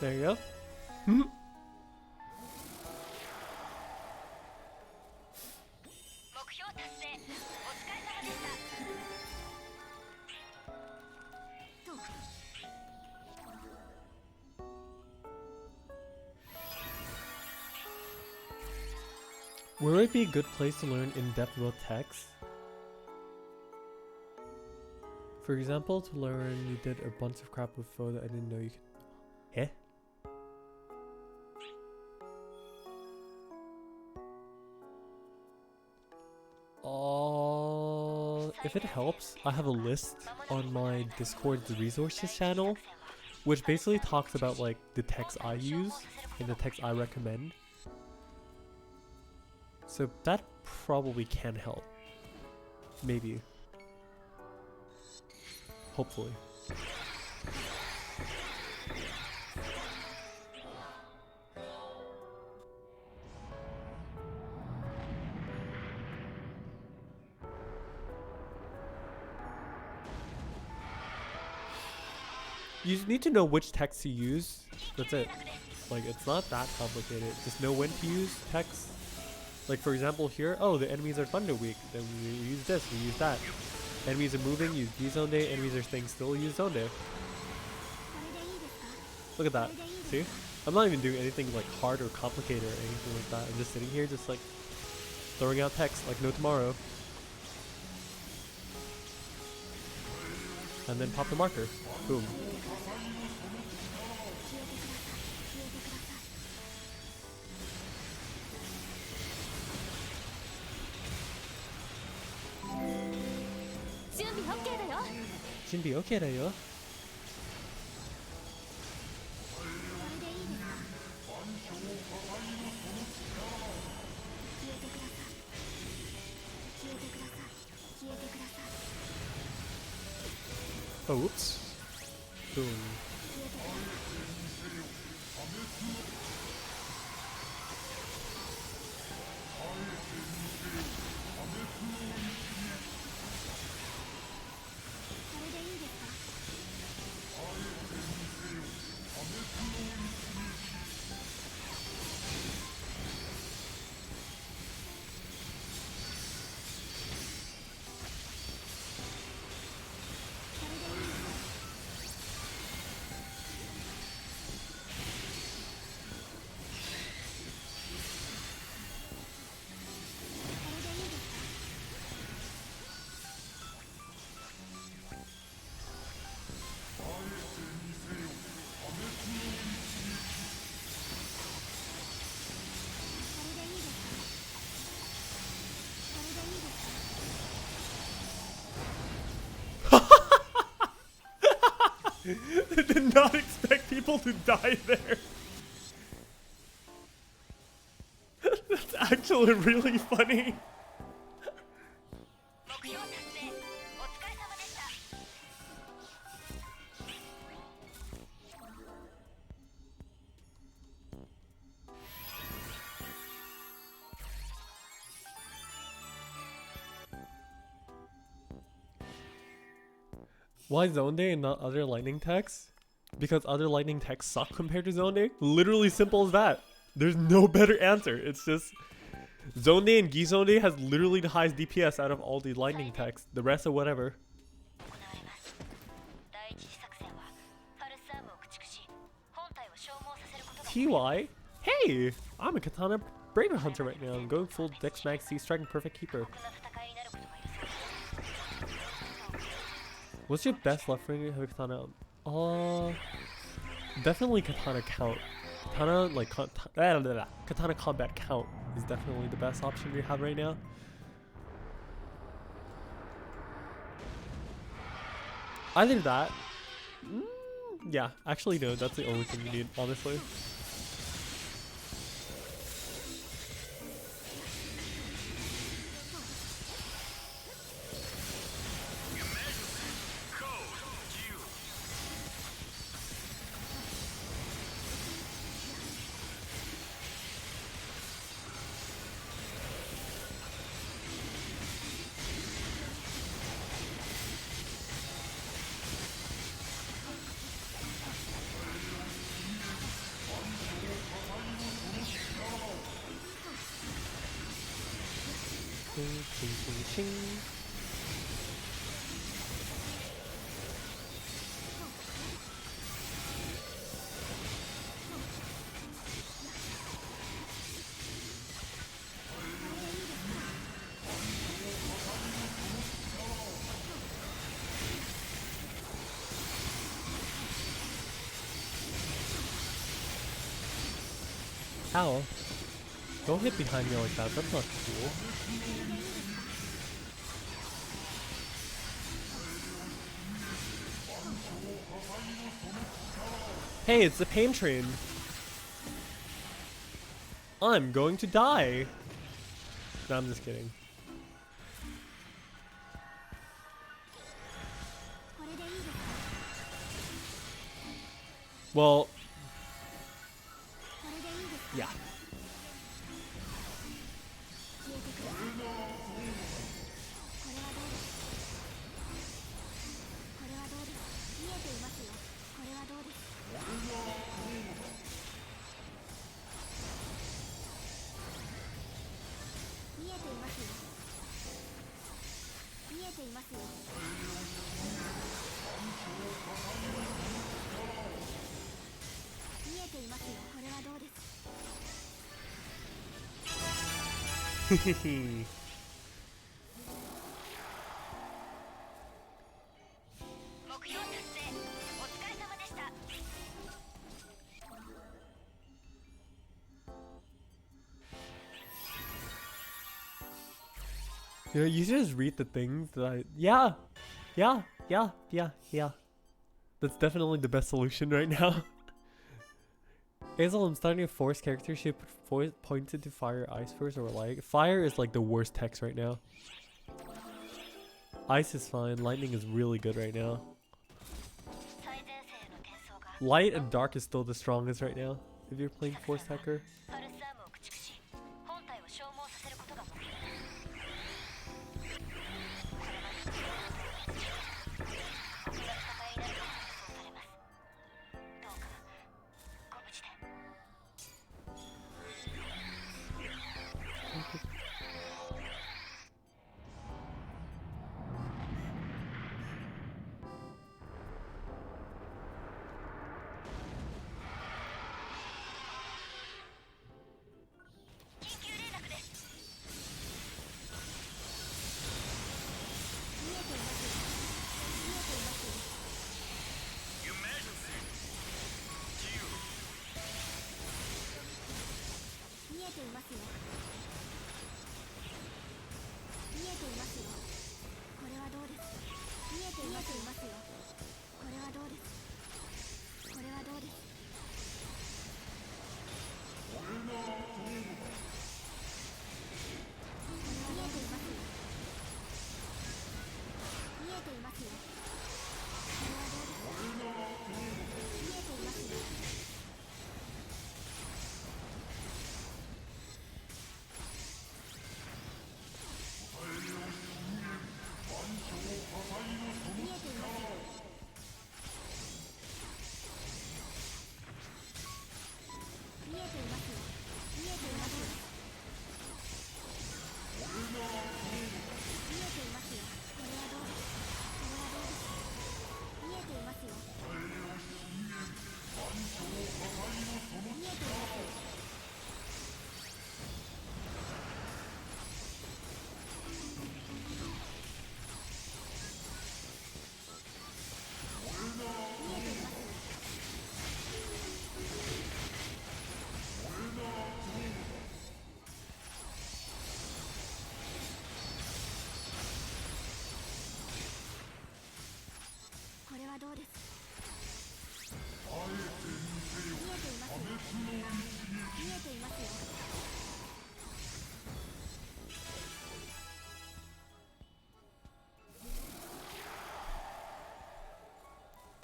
There you go. Hmm. Where would be a good place to learn in-depth about text? For example, to learn you did a bunch of crap with Fo that I didn't know you could. Eh? If it helps, I have a list on my Discord's resources channel, which basically talks about like the text I use and the text I recommend. So that probably can help. Maybe. Hopefully. You just need to know which text to use. That's it. Like, it's not that complicated. Just know when to use text. Like, for example, here, oh, the enemies are thunder weak. Then we use this, we use that. Enemies are moving, use D-Zone Day. Enemies are staying still, use Zone Day. Look at that. See? I'm not even doing anything like hard or complicated or anything like that. I'm just sitting here just like throwing out text like no tomorrow. And then pop the marker. Boom. Jinbi okay da yo. Oh, oops. Boom. I did not expect people to die there. That's actually really funny. Why Zone Day and not other lightning texts? Because other lightning texts suck compared to Zone Day? Literally simple as that. There's no better answer. It's just Zone Day and Gi Zone Day has literally the highest DPS out of all the lightning texts. The rest are whatever. TY? Hey! I'm a Katana Braver Hunter right now. I'm going full Dex Mag C striking Perfect Keeper. What's your best left ring heavy katana? Definitely katana count. Katana like katana combat count is definitely the best option you have right now. Either that, yeah. Actually, no. That's the only thing you need, honestly. Ching, ching, ching, ching. Ow. Don't hit behind me like that, that's not cool. Hey, it's the pain train. I'm going to die. No, I'm just kidding. Well, yeah. Hehehe. You know, you should just read the things that I... Yeah! That's definitely the best solution right now. Hazel, I'm starting to force characters should put pointed to fire, ice first, or light. Fire is like the worst text right now. Ice is fine. Lightning is really good right now. Light and dark is still the strongest right now if you're playing force hacker.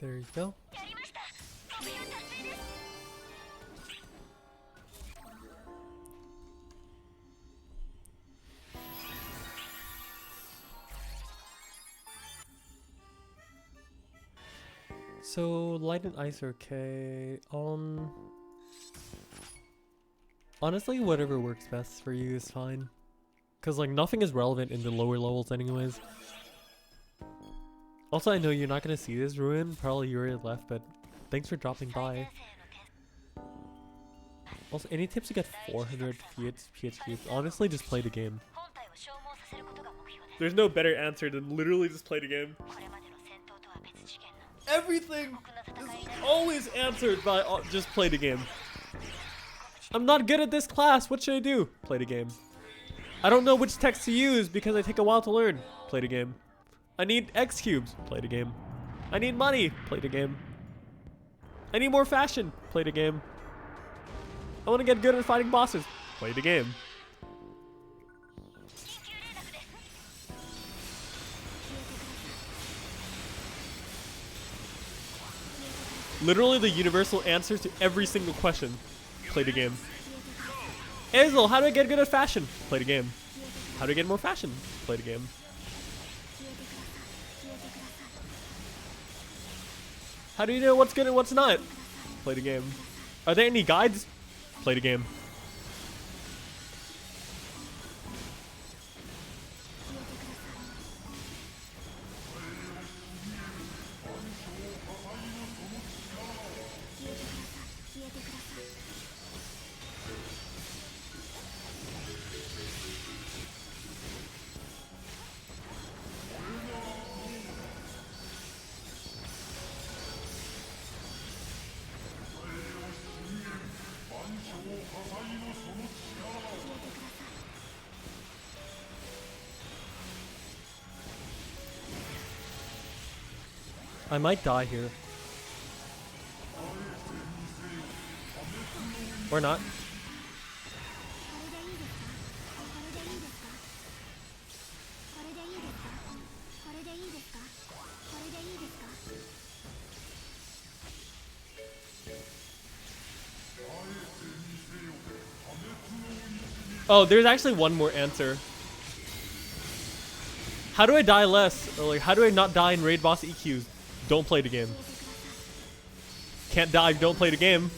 There you go. So light and ice are okay. Honestly, whatever works best for you is fine. Because, like, nothing is relevant in the lower levels anyways. Also, I know you're not going to see this, Ruin. Probably you already left, but thanks for dropping by. Also, any tips to get 400 PHQs? Honestly, just play the game. There's no better answer than literally just play the game. Everything is always answered by just play the game. I'm not good at this class. What should I do? Play the game. I don't know which text to use because I take a while to learn. Play the game. I need X cubes. Play the game. I need money. Play the game. I need more fashion. Play the game. I want to get good at fighting bosses. Play the game. Literally the universal answer to every single question. Play the game. Azel, how do I get good at fashion? Play the game. How do I get more fashion? Play the game. How do you know what's good and what's not? Play the game. Are there any guides? Play the game. I might die here. Or not. Oh, there's actually one more answer. How do I die less? Or like, how do I not die in raid boss EQs? Don't play the game. Can't die, don't play the game.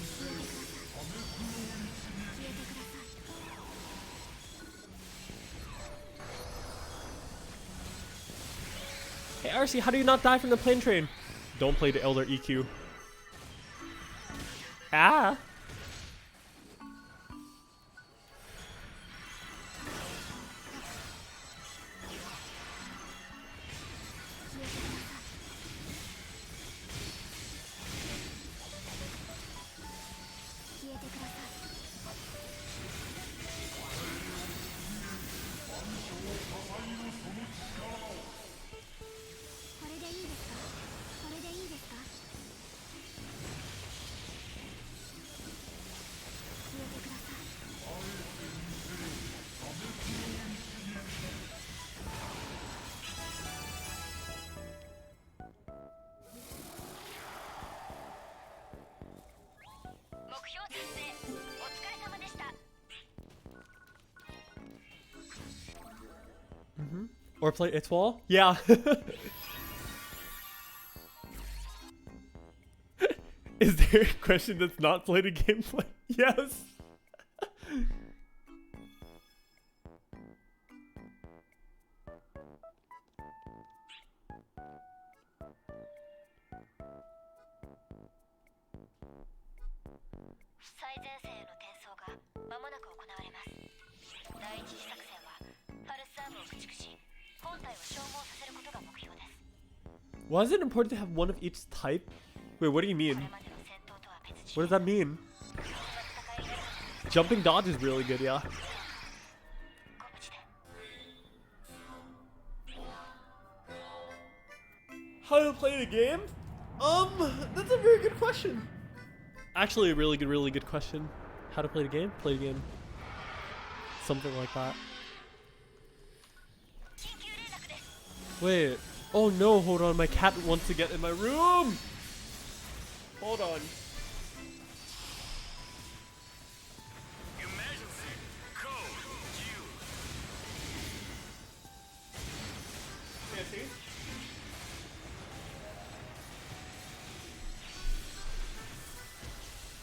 Hey Arcy, how do you not die from the plane train? Don't play the Elder EQ. Ah! Or play It's Wall? Yeah. Is there a question that's not played a gameplay? Yes. Why is it important to have one of each type? Wait, what do you mean? What does that mean? Jumping dodge is really good, yeah. How to play the game? That's a very good question. Actually, a really good question. How to play the game? Play the game. Something like that. Wait. Oh no, hold on. My cat wants to get in my room. Hold on. Emergency code Q. Yeah, see?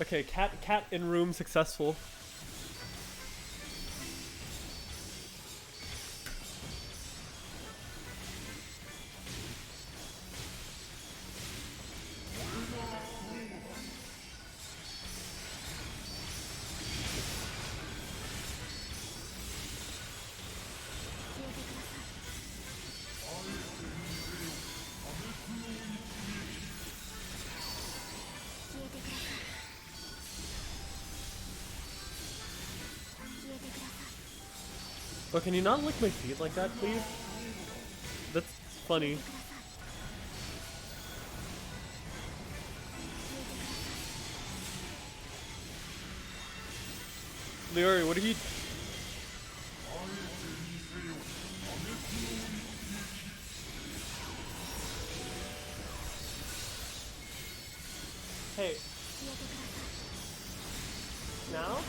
Okay, cat in room successful. Oh, can you not lick my feet like that, please? That's funny. Leori, what are you... Hey. Now?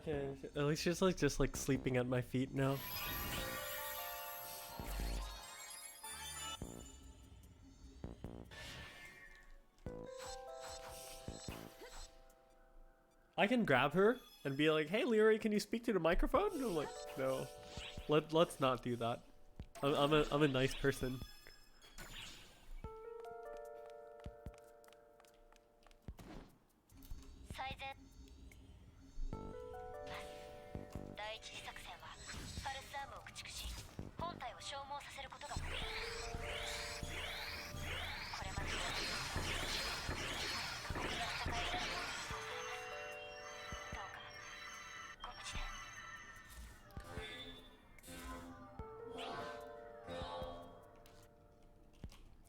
Okay, at least she's like just like sleeping at my feet now. I can grab her and be like, "Hey, Leori, can you speak to the microphone?" And I'm like, "No, let's not do that. I'm a nice person."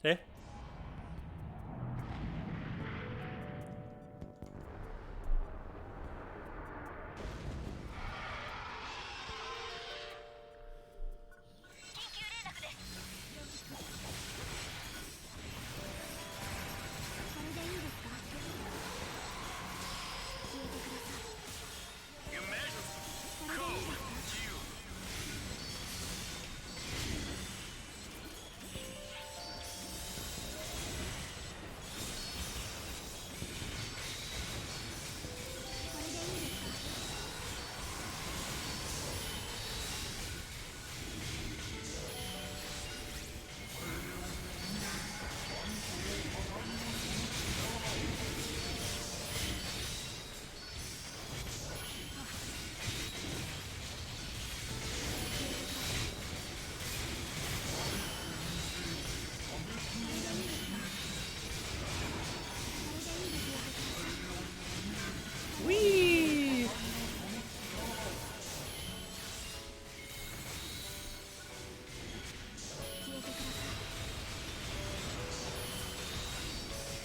Hey. Whee!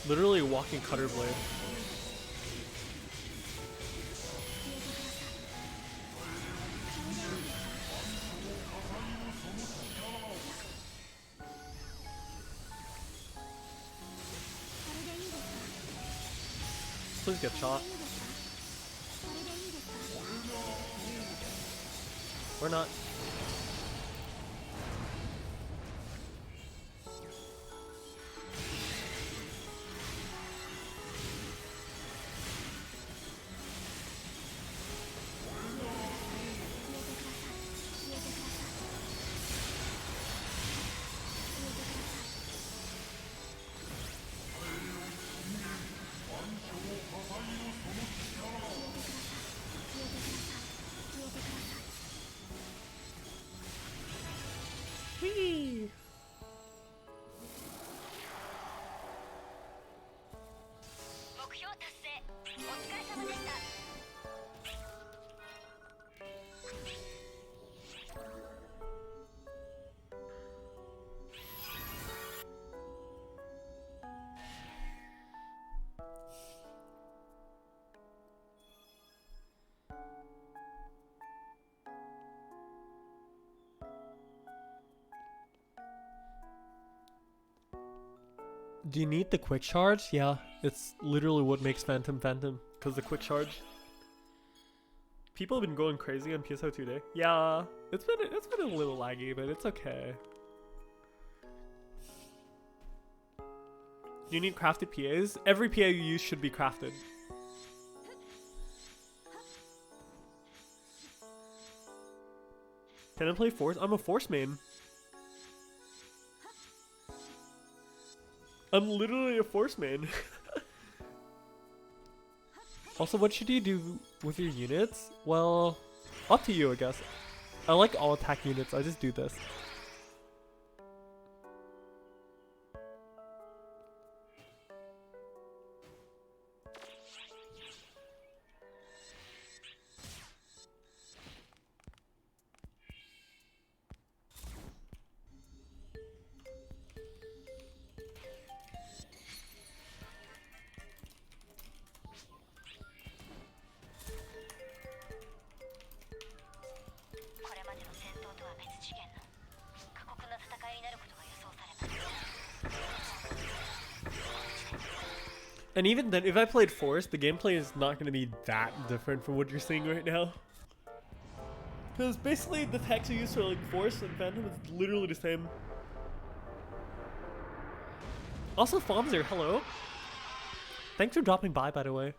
Literally walking cutter blade. Please get shot. Or not. Whee! Do you need the quick charge? Yeah, it's literally what makes Phantom, because the quick charge. People have been going crazy on PSO2 day. Yeah, it's been a little laggy, but it's okay. Do you need crafted PAs? Every PA you use should be crafted. Can I play Force? I'm a Force main. I'm literally a Force main. Also, what should you do with your units? Well, up to you, I guess. I like all attack units. I just do this. And even then, if I played Force, the gameplay is not going to be that different from what you're seeing right now. Because basically the techs you use for like Force and Phantom is literally the same. Also, Fonzer, hello. Thanks for dropping by the way.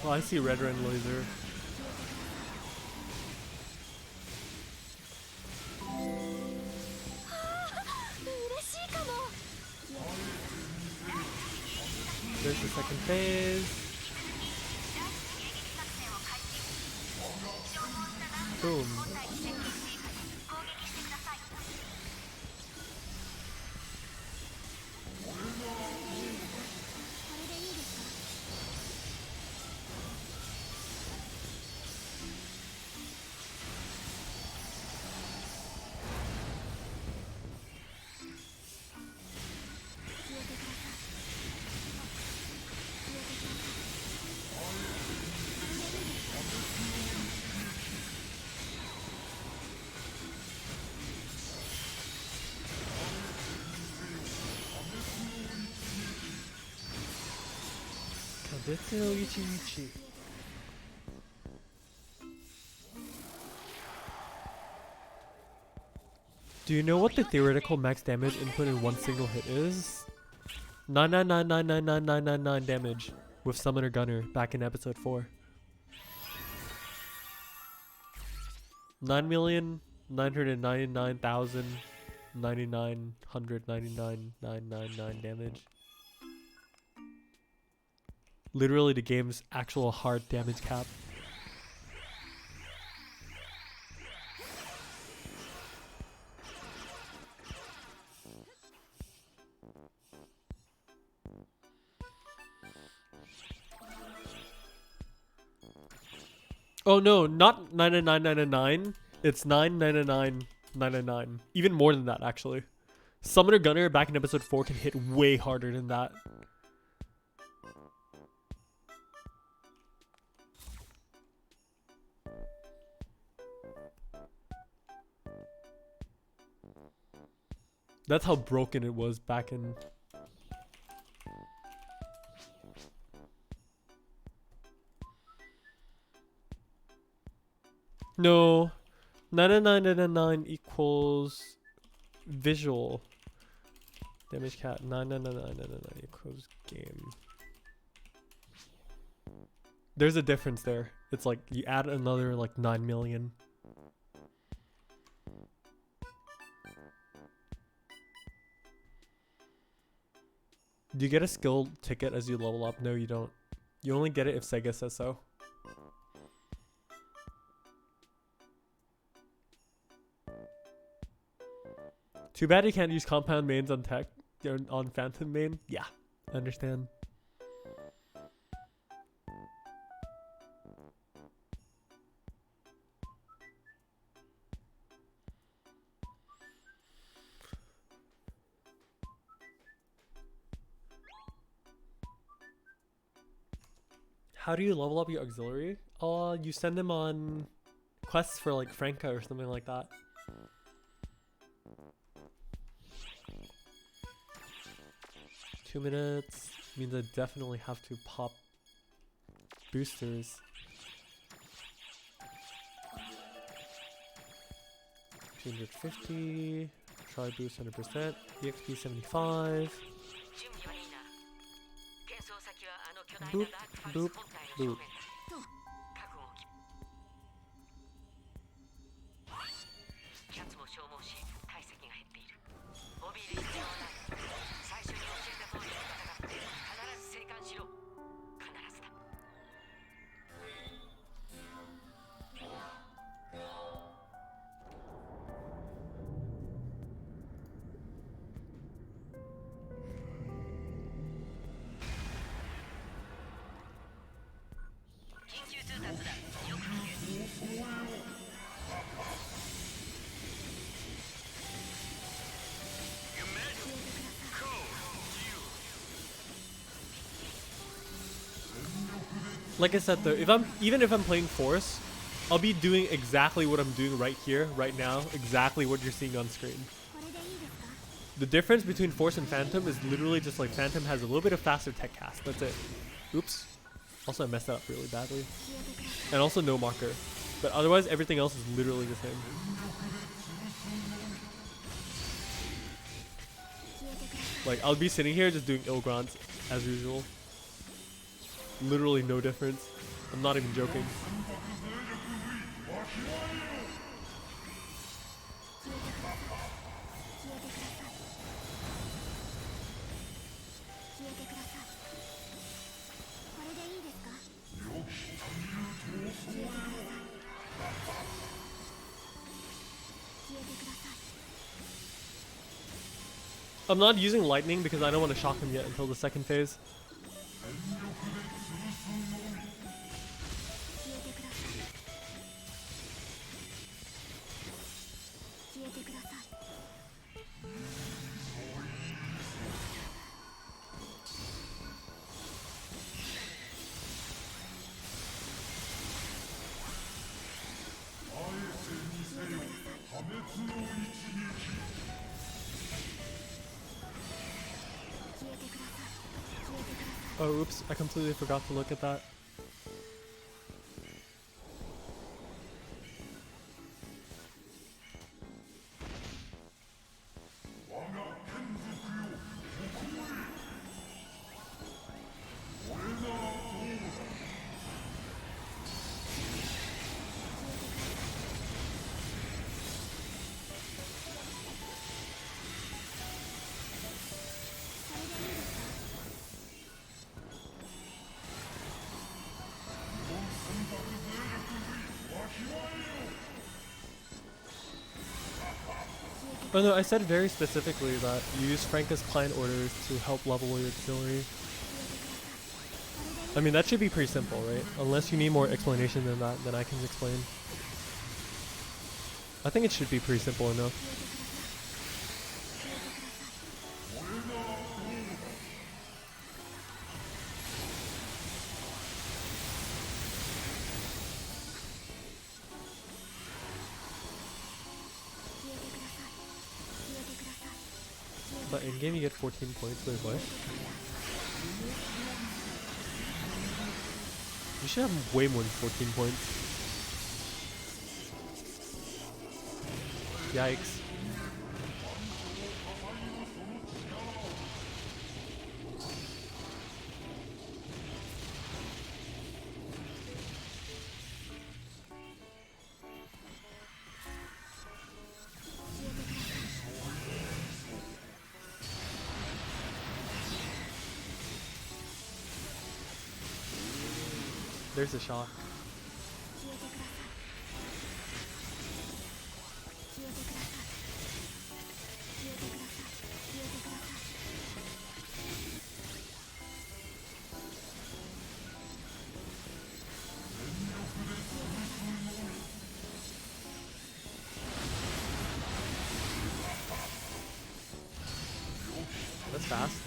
Oh, I see red and laser. There's the second phase. Boom. Do you know what the theoretical max damage input in one single hit is? 999999999 damage with Summoner Gunner back in episode 4. 9,999,999,999 damage. Literally the game's actual hard damage cap. Oh no, not 99999. It's 99999. Even more than that, actually. Summoner Gunner back in episode 4 can hit way harder than that. That's how broken it was back in... No. 9999 equals visual. Damage cat. 9999 equals game. There's a difference there. It's like you add another like 9 million. Do you get a skill ticket as you level up? No, you don't. You only get it if SEGA says so. Too bad you can't use compound mains on tech on Phantom main. Yeah, I understand. How do you level up your auxiliary? You send them on quests for like Franca or something like that. Two minutes means I definitely have to pop boosters. $250, try boost 100%, EXP 75. Boop, boop, boop. Like I said though, even if I'm playing Force, I'll be doing exactly what I'm doing right here, right now, exactly what you're seeing on screen. The difference between Force and Phantom is literally just like Phantom has a little bit of faster tech cast, that's it. Oops. Also I messed that up really badly. And also no marker. But otherwise everything else is literally the same. Like I'll be sitting here just doing Ilgrants as usual. Literally no difference. I'm not even joking. I'm not using lightning because I don't want to shock him yet until the second phase. Oh, oops, I completely forgot to look at that. Oh no, I said very specifically that you use Franca's client orders to help level your auxiliary. I mean, that should be pretty simple, right? Unless you need more explanation than that, then I can explain. I think it should be pretty simple enough. But in game you get 14 points, wait, what? You should have way more than 14 points. Yikes. There's a shock. That's fast.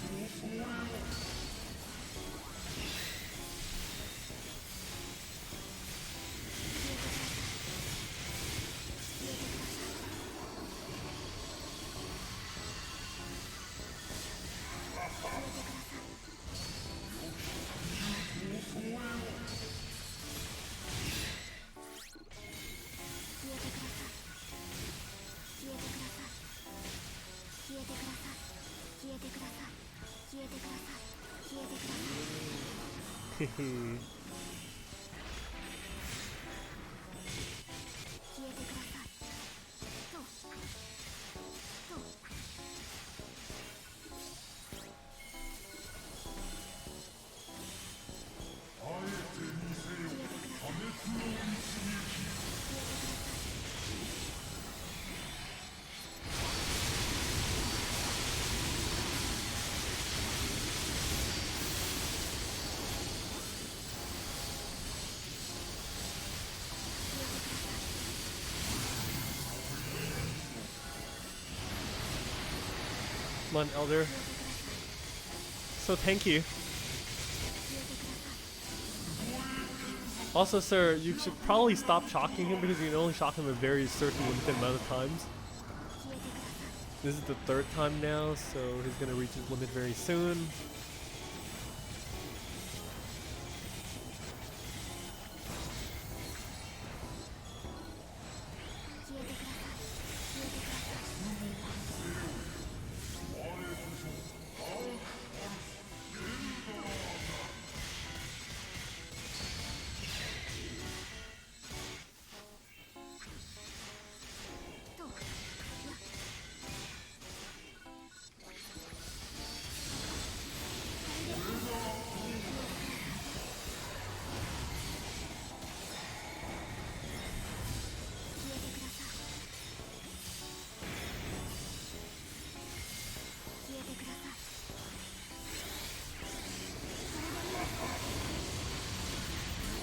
Come on, Elder. So tanky. Also, sir, you should probably stop shocking him because you can only shock him a very certain limited amount of times. This is the 3rd time now, so he's gonna reach his limit very soon.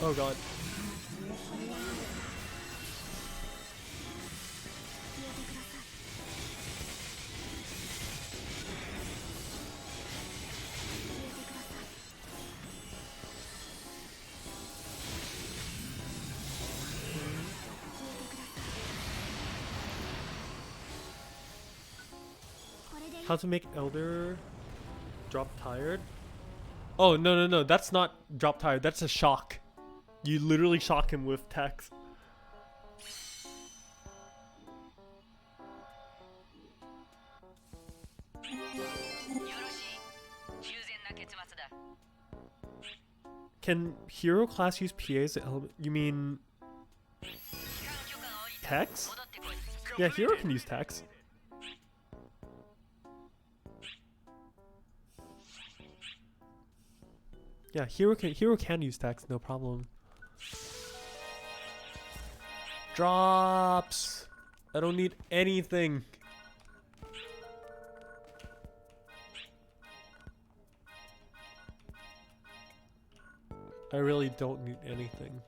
Oh god. How to make Elder drop tired? Oh, no, that's not drop tired, that's a shock. You literally shock him with text. Can hero class use PAs? You mean text? Yeah, hero can use text. Yeah, hero can use text, no problem. Drops. I don't need anything. I really don't need anything.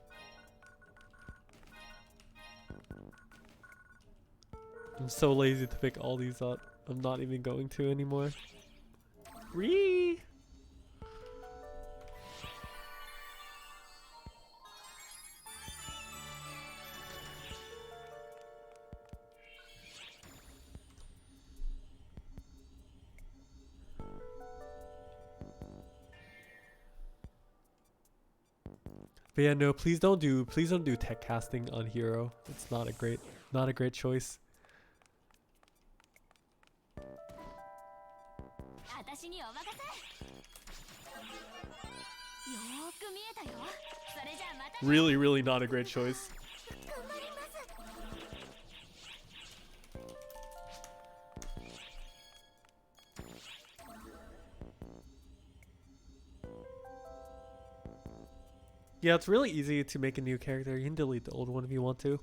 I'm so lazy to pick all these up. I'm not even going to anymore. Ree! But yeah, no, please don't do tech casting on hero. It's not a great choice. Really, really not a great choice. Yeah, it's really easy to make a new character. You can delete the old one if you want to.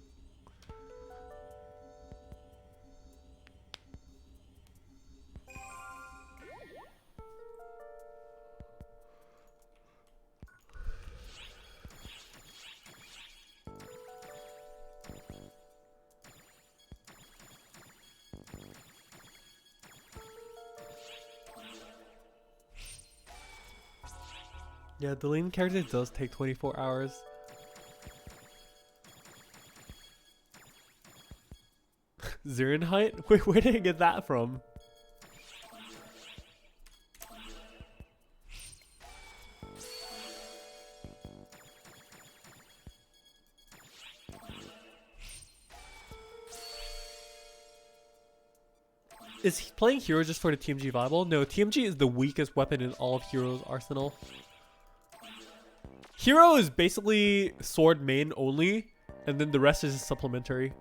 Yeah, deleting characters does take 24 hours. Zurenheit? Wait, where did I get that from? Is he playing hero just for the TMG Bible? No, TMG is the weakest weapon in all of Hero's arsenal. Hero is basically sword main only, and then the rest is supplementary.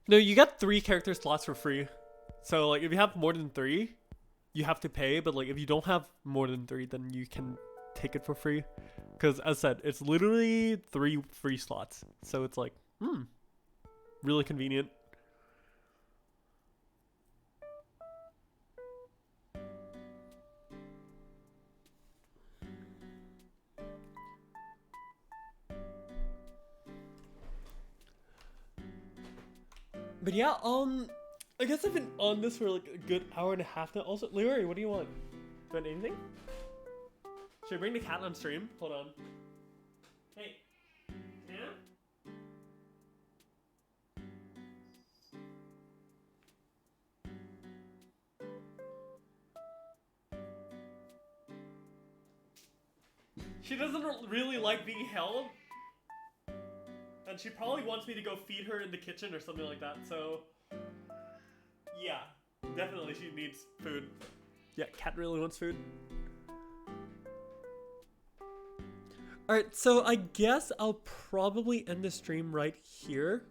No, you get 3 character slots for free. So like if you have more than 3, you have to pay, but like if you don't have more than 3, then you can take it for free. Because as I said, it's literally 3 free slots. So it's like, really convenient. But yeah, I guess I've been on this for like a good hour and a half now. Also, Leroy, what do you want? Do you want anything? Should I bring the cat on stream? Hold on. Hey. Yeah? She doesn't really like being held. And she probably wants me to go feed her in the kitchen or something like that, so... Yeah, definitely she needs food. Yeah, cat really wants food. Alright, so I guess I'll probably end the stream right here.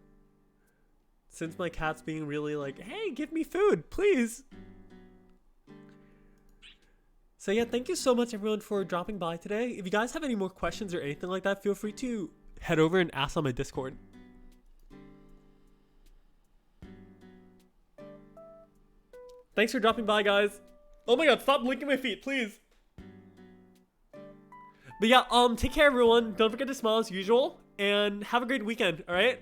Since my cat's being really like, hey, give me food, please. So yeah, thank you so much everyone for dropping by today. If you guys have any more questions or anything like that, feel free to head over and ask on my Discord. Thanks for dropping by, guys. Oh my god, stop licking my feet, please. But yeah, take care everyone. Don't forget to smile as usual, and have a great weekend, alright?